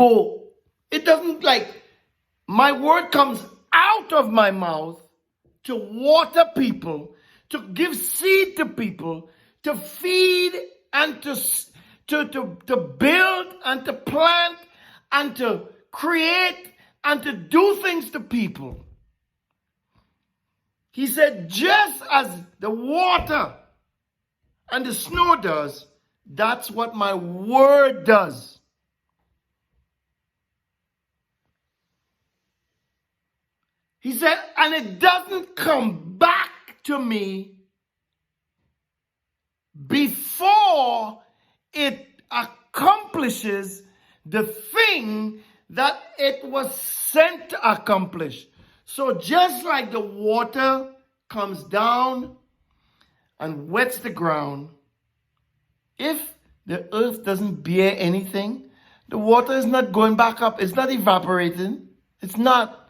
like, my word comes out of my mouth to water people, to give seed to people, to feed and to build and to plant and to create and to do things to people. He said, just as the water and the snow does, that's what my word does. He said, and it doesn't come back to me before it accomplishes the thing that it was sent to accomplish. So just like the water comes down and wets the ground, if the earth doesn't bear anything, the water is not going back up. It's not evaporating. It's not.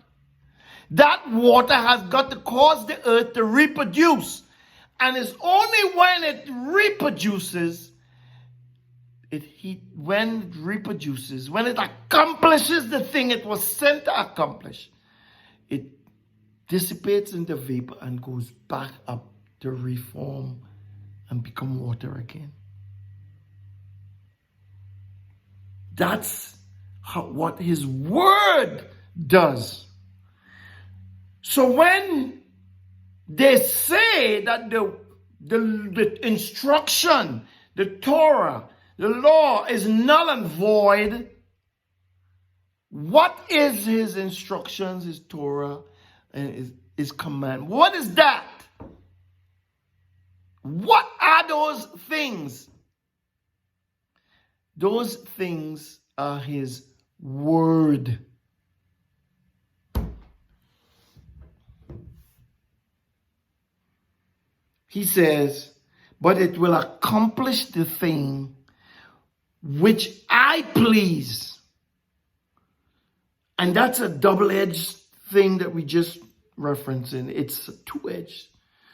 That water has got to cause the earth to reproduce. And it's only when it reproduces, when it accomplishes the thing it was sent to accomplish, it dissipates into vapor and goes back up to reform and become water again. That's what his word does. So when they say that the instruction, the Torah, the law is null and void, what is his instructions, his Torah, and his command? What is that? What are those things? Those things are his word. He says, but it will accomplish the thing which I please. And that's a double-edged thing that we just referenced in. It's two-edged.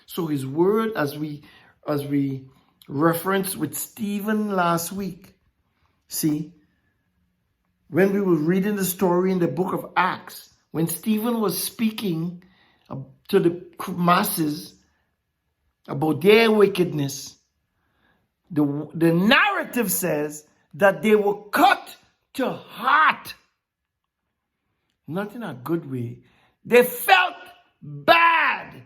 So his word, as we referenced with Stephen last week. See, when we were reading the story in the book of Acts, when Stephen was speaking to the masses about their wickedness, the narrative says that they were cut to heart. Not in a good way. They felt bad.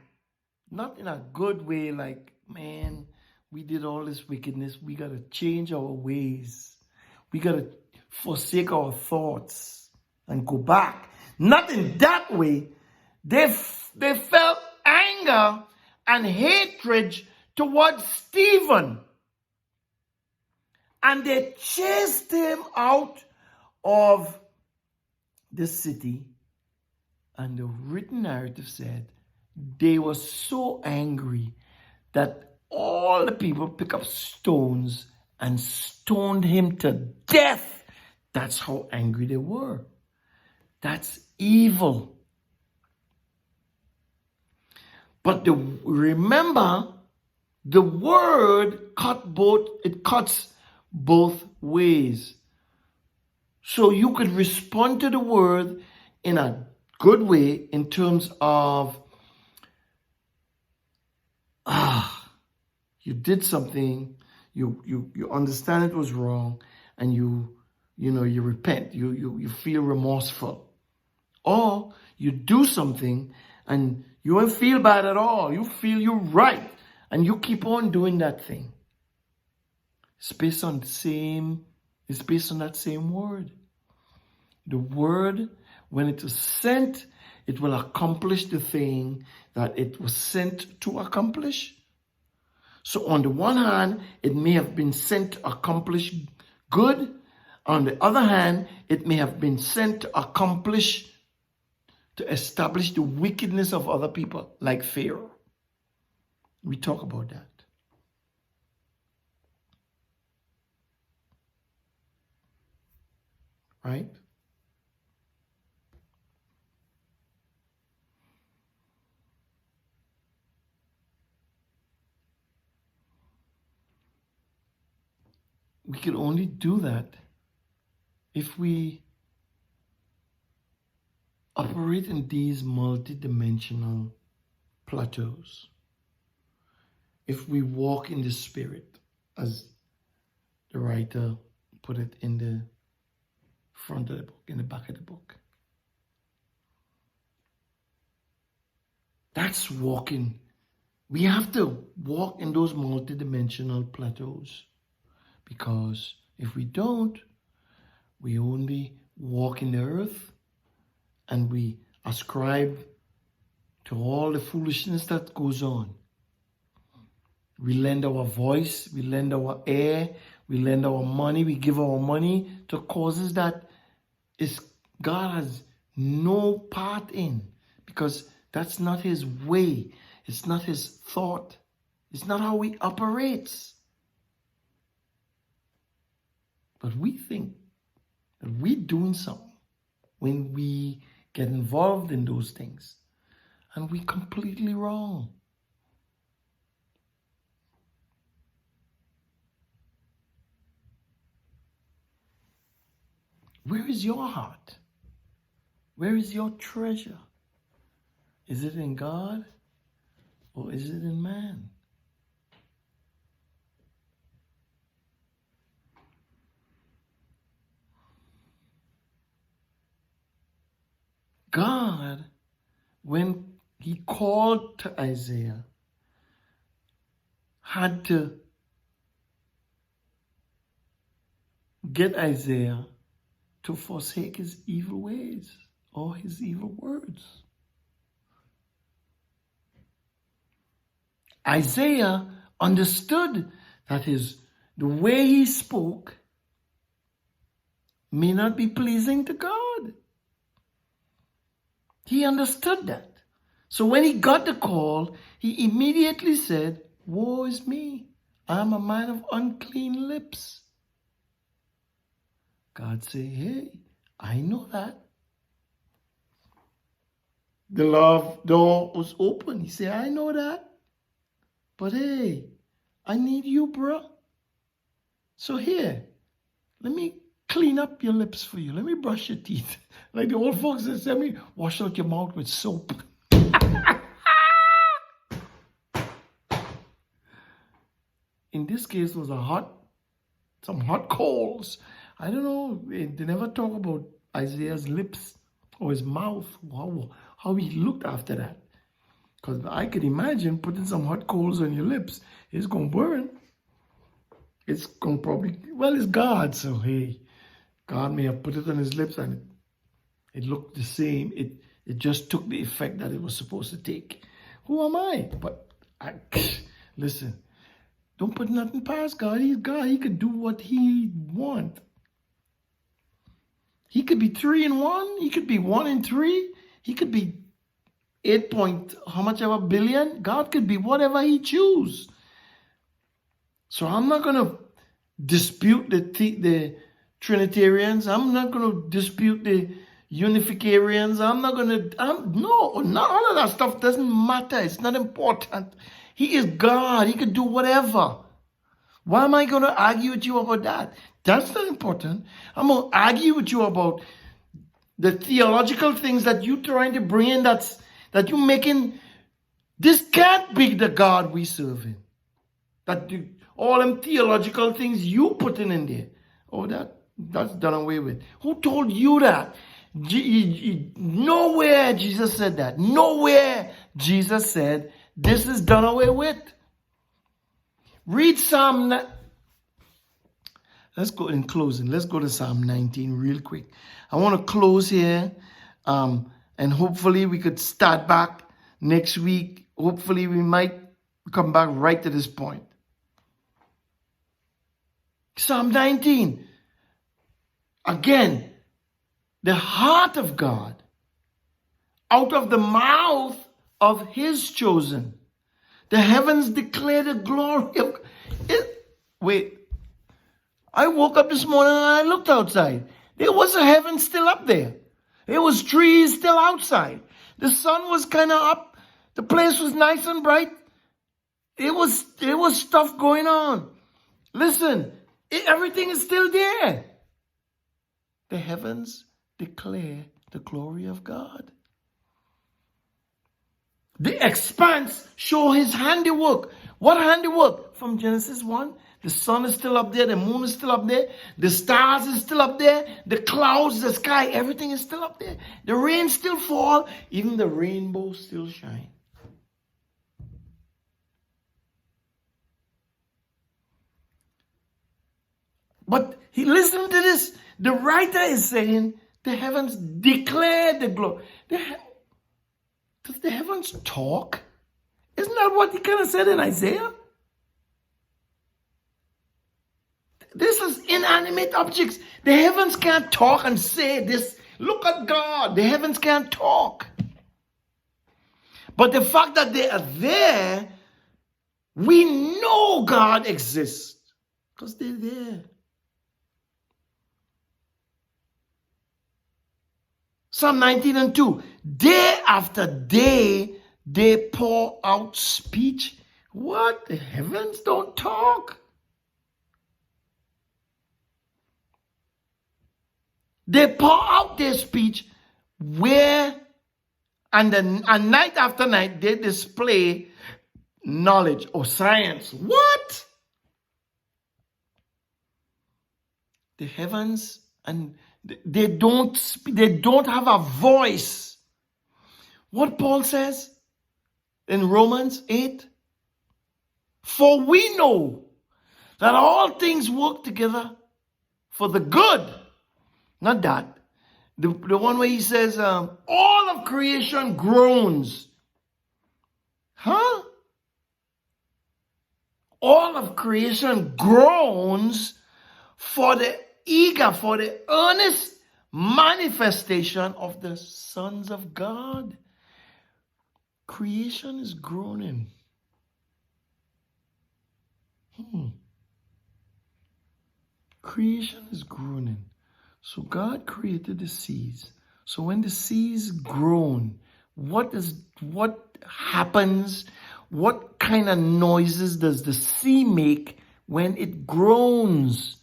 Not in a good way, like, man, we did all this wickedness. We got to change our ways. We got to forsake our thoughts and go back. Not in that way. They felt anger and hatred towards Stephen. And they chased him out of the city. And the written narrative said they were so angry that all the people picked up stones and stoned him to death. That's how angry they were. That's evil. But remember, the word cuts both ways. So you could respond to the word in a good way in terms of, you did something, you understand it was wrong, and you repent, you feel remorseful. Or you do something and you don't feel bad at all. You feel you're right, and you keep on doing that thing. It's based on that same word. The word, when it is sent, it will accomplish the thing that it was sent to accomplish. So on the one hand, it may have been sent to accomplish good. On the other hand, it may have been sent to establish the wickedness of other people, like Pharaoh. We talk about that. Right? We can only do that if we operate in these multidimensional plateaus. If we walk in the Spirit, as the writer put it in the front of the book, in the back of the book. That's walking. We have to walk in those multidimensional plateaus, because if we don't, we only walk in the earth and we ascribe to all the foolishness that goes on. We lend our voice, we lend our air, we lend our money, we give our money to causes that God has no part in, because that's not his way. It's not his thought. It's not how he operates. But we think that we're doing something when we get involved in those things. And we're completely wrong. Where is your heart? Where is your treasure? Is it in God or is it in man? God, when he called to Isaiah, had to get Isaiah to forsake his evil ways or his evil words. Isaiah understood that the way he spoke may not be pleasing to God. He understood that. So when he got the call, he immediately said, "Woe is me. I am a man of unclean lips." God said, "Hey, I know that." The love door was open. He said, "I know that. But hey, I need you, bro. So here, let me clean up your lips for you. Let me brush your teeth." Like the old folks that said, "Let me wash out your mouth with soap." in this case was some hot coals. I don't know. They never talk about Isaiah's lips or his mouth, how he looked after that. Because I could imagine putting some hot coals on your lips. It's going to burn. It's going to probably, well, it's God. So, hey, God may have put it on his lips and it looked the same. It just took the effect that it was supposed to take. Who am I? But listen, don't put nothing past God. He's God. He could do what he wants. He could be 3 in 1. He could be 1 in 3. He could be 8 point how much ever billion. God could be whatever he choose. So I'm not going to dispute the Trinitarians. I'm not going to dispute the Unificarians. I'm not going to, no, not all of that stuff doesn't matter. It's not important. He is God. He can do whatever. Why am I going to argue with you about that? That's not important. I'm going to argue with you about the theological things that you're trying to bring in that you're making. This can't be the God we serve in. All them theological things you putting in there. Oh, that's done away with. Who told you that? Nowhere Jesus said that. Nowhere Jesus said this is done away with. Read Psalm. Let's go in closing. Let's go to Psalm 19 real quick. I want to close here, and hopefully we could start back next week. Hopefully we might come back right to this point. Psalm 19. Again, the heart of God, out of the mouth of his chosen. The heavens declare the glory of it. Wait. I woke up this morning and I looked outside. There was a heaven still up there. There was trees still outside. The sun was kind of up. The place was nice and bright. There was stuff going on. Listen, everything is still there. The heavens declare the glory of God. The expanse show his handiwork. What handiwork? From Genesis 1, the sun is still up there, the moon is still up there, the stars is still up there, the clouds, the sky, everything is still up there. The rain still fall, even the rainbow still shine. But listen to this. The writer is saying the heavens declare the glory. Does the heavens talk? Isn't that what he kind of said in Isaiah? This is inanimate objects. The heavens can't talk and say this. Look at God. The heavens can't talk. But the fact that they are there, we know God exists because they're there. Psalm 19 and 2. Day after day, they pour out speech. What? The heavens don't talk. They pour out their speech and night after night, they display knowledge or science. What? The heavens, and they don't have a voice. What Paul says in Romans 8, for we know that all things work together for the good. Not that. The one where he says, all of creation groans. Huh? All of creation groans for the earnest manifestation of the sons of God. Creation is groaning. Creation is groaning. So God created the seas. So when the seas groan, what happens? What kind of noises does the sea make when it groans?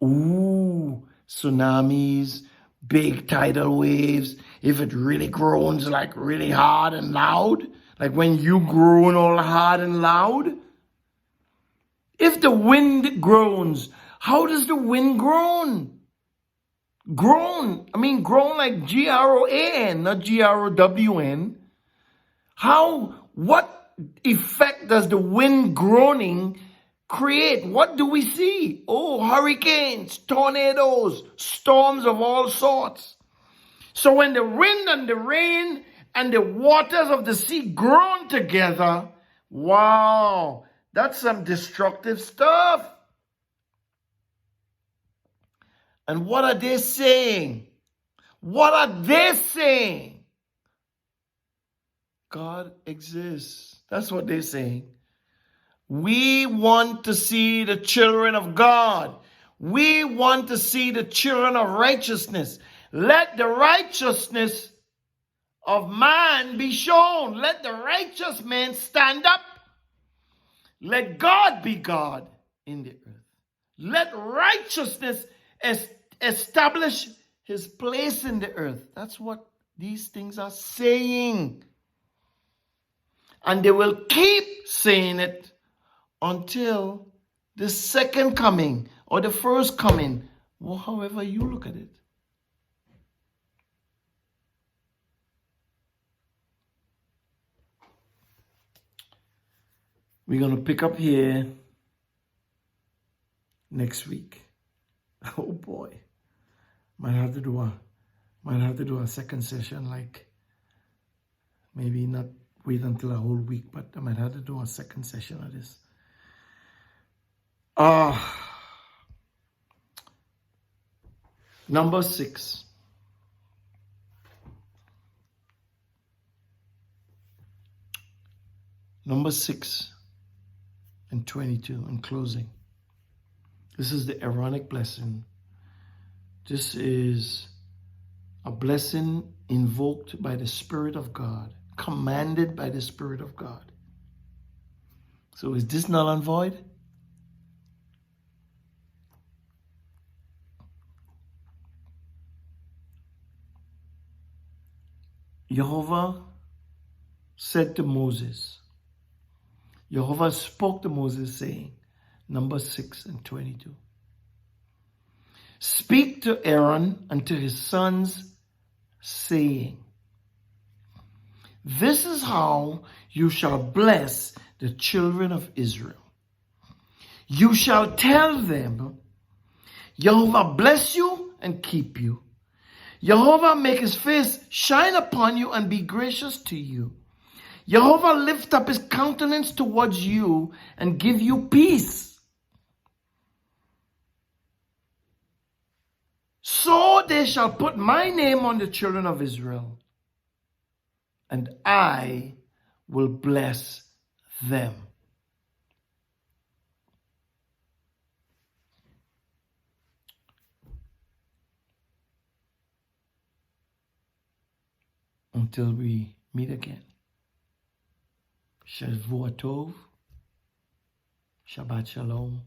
Ooh, tsunamis, big tidal waves. If it really groans like really hard and loud, like when you groan all hard and loud, If the wind groans, how does the wind groan? Groan. I mean, groan like G-R-O-A-N, not G-R-O-W-N. What effect does the wind groaning create? What do we see? Oh, hurricanes, tornadoes, storms of all sorts. So when the wind and the rain and the waters of the sea groan together, wow, that's some destructive stuff. And what are they saying? What are they saying? God exists. That's what they're saying. We want to see the children of God. We want to see the children of righteousness. Let the righteousness of man be shown. Let the righteous man stand up. Let God be God in the earth. Let righteousness establish his place in the earth. That's what these things are saying. And they will keep saying it until the second coming or the first coming, or however you look at it. We're going to pick up here next week. Oh boy. Might have to do a second session, like maybe not wait until a whole week, but I might have to do a second session of this. Number 6. Number 6 and 22 in closing. This is the Aaronic blessing. This is a blessing invoked by the Spirit of God, commanded by the Spirit of God. So is this null and void? Jehovah said to Moses, Jehovah spoke to Moses saying, number 6 and 22. Speak to Aaron and to his sons, saying, this is how you shall bless the children of Israel. You shall tell them, Jehovah bless you and keep you. Jehovah make his face shine upon you and be gracious to you. Jehovah lift up his countenance towards you and give you peace. So they shall put my name on the children of Israel, and I will bless them. Until we meet again. Shavua Tov, Shabbat Shalom,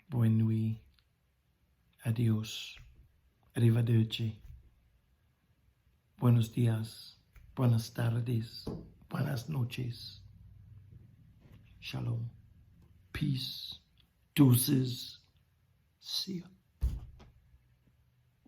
Bonne nuit, adios, arrivederci, buenos días, buenas tardes, buenas noches, shalom, peace, deuces, see ya.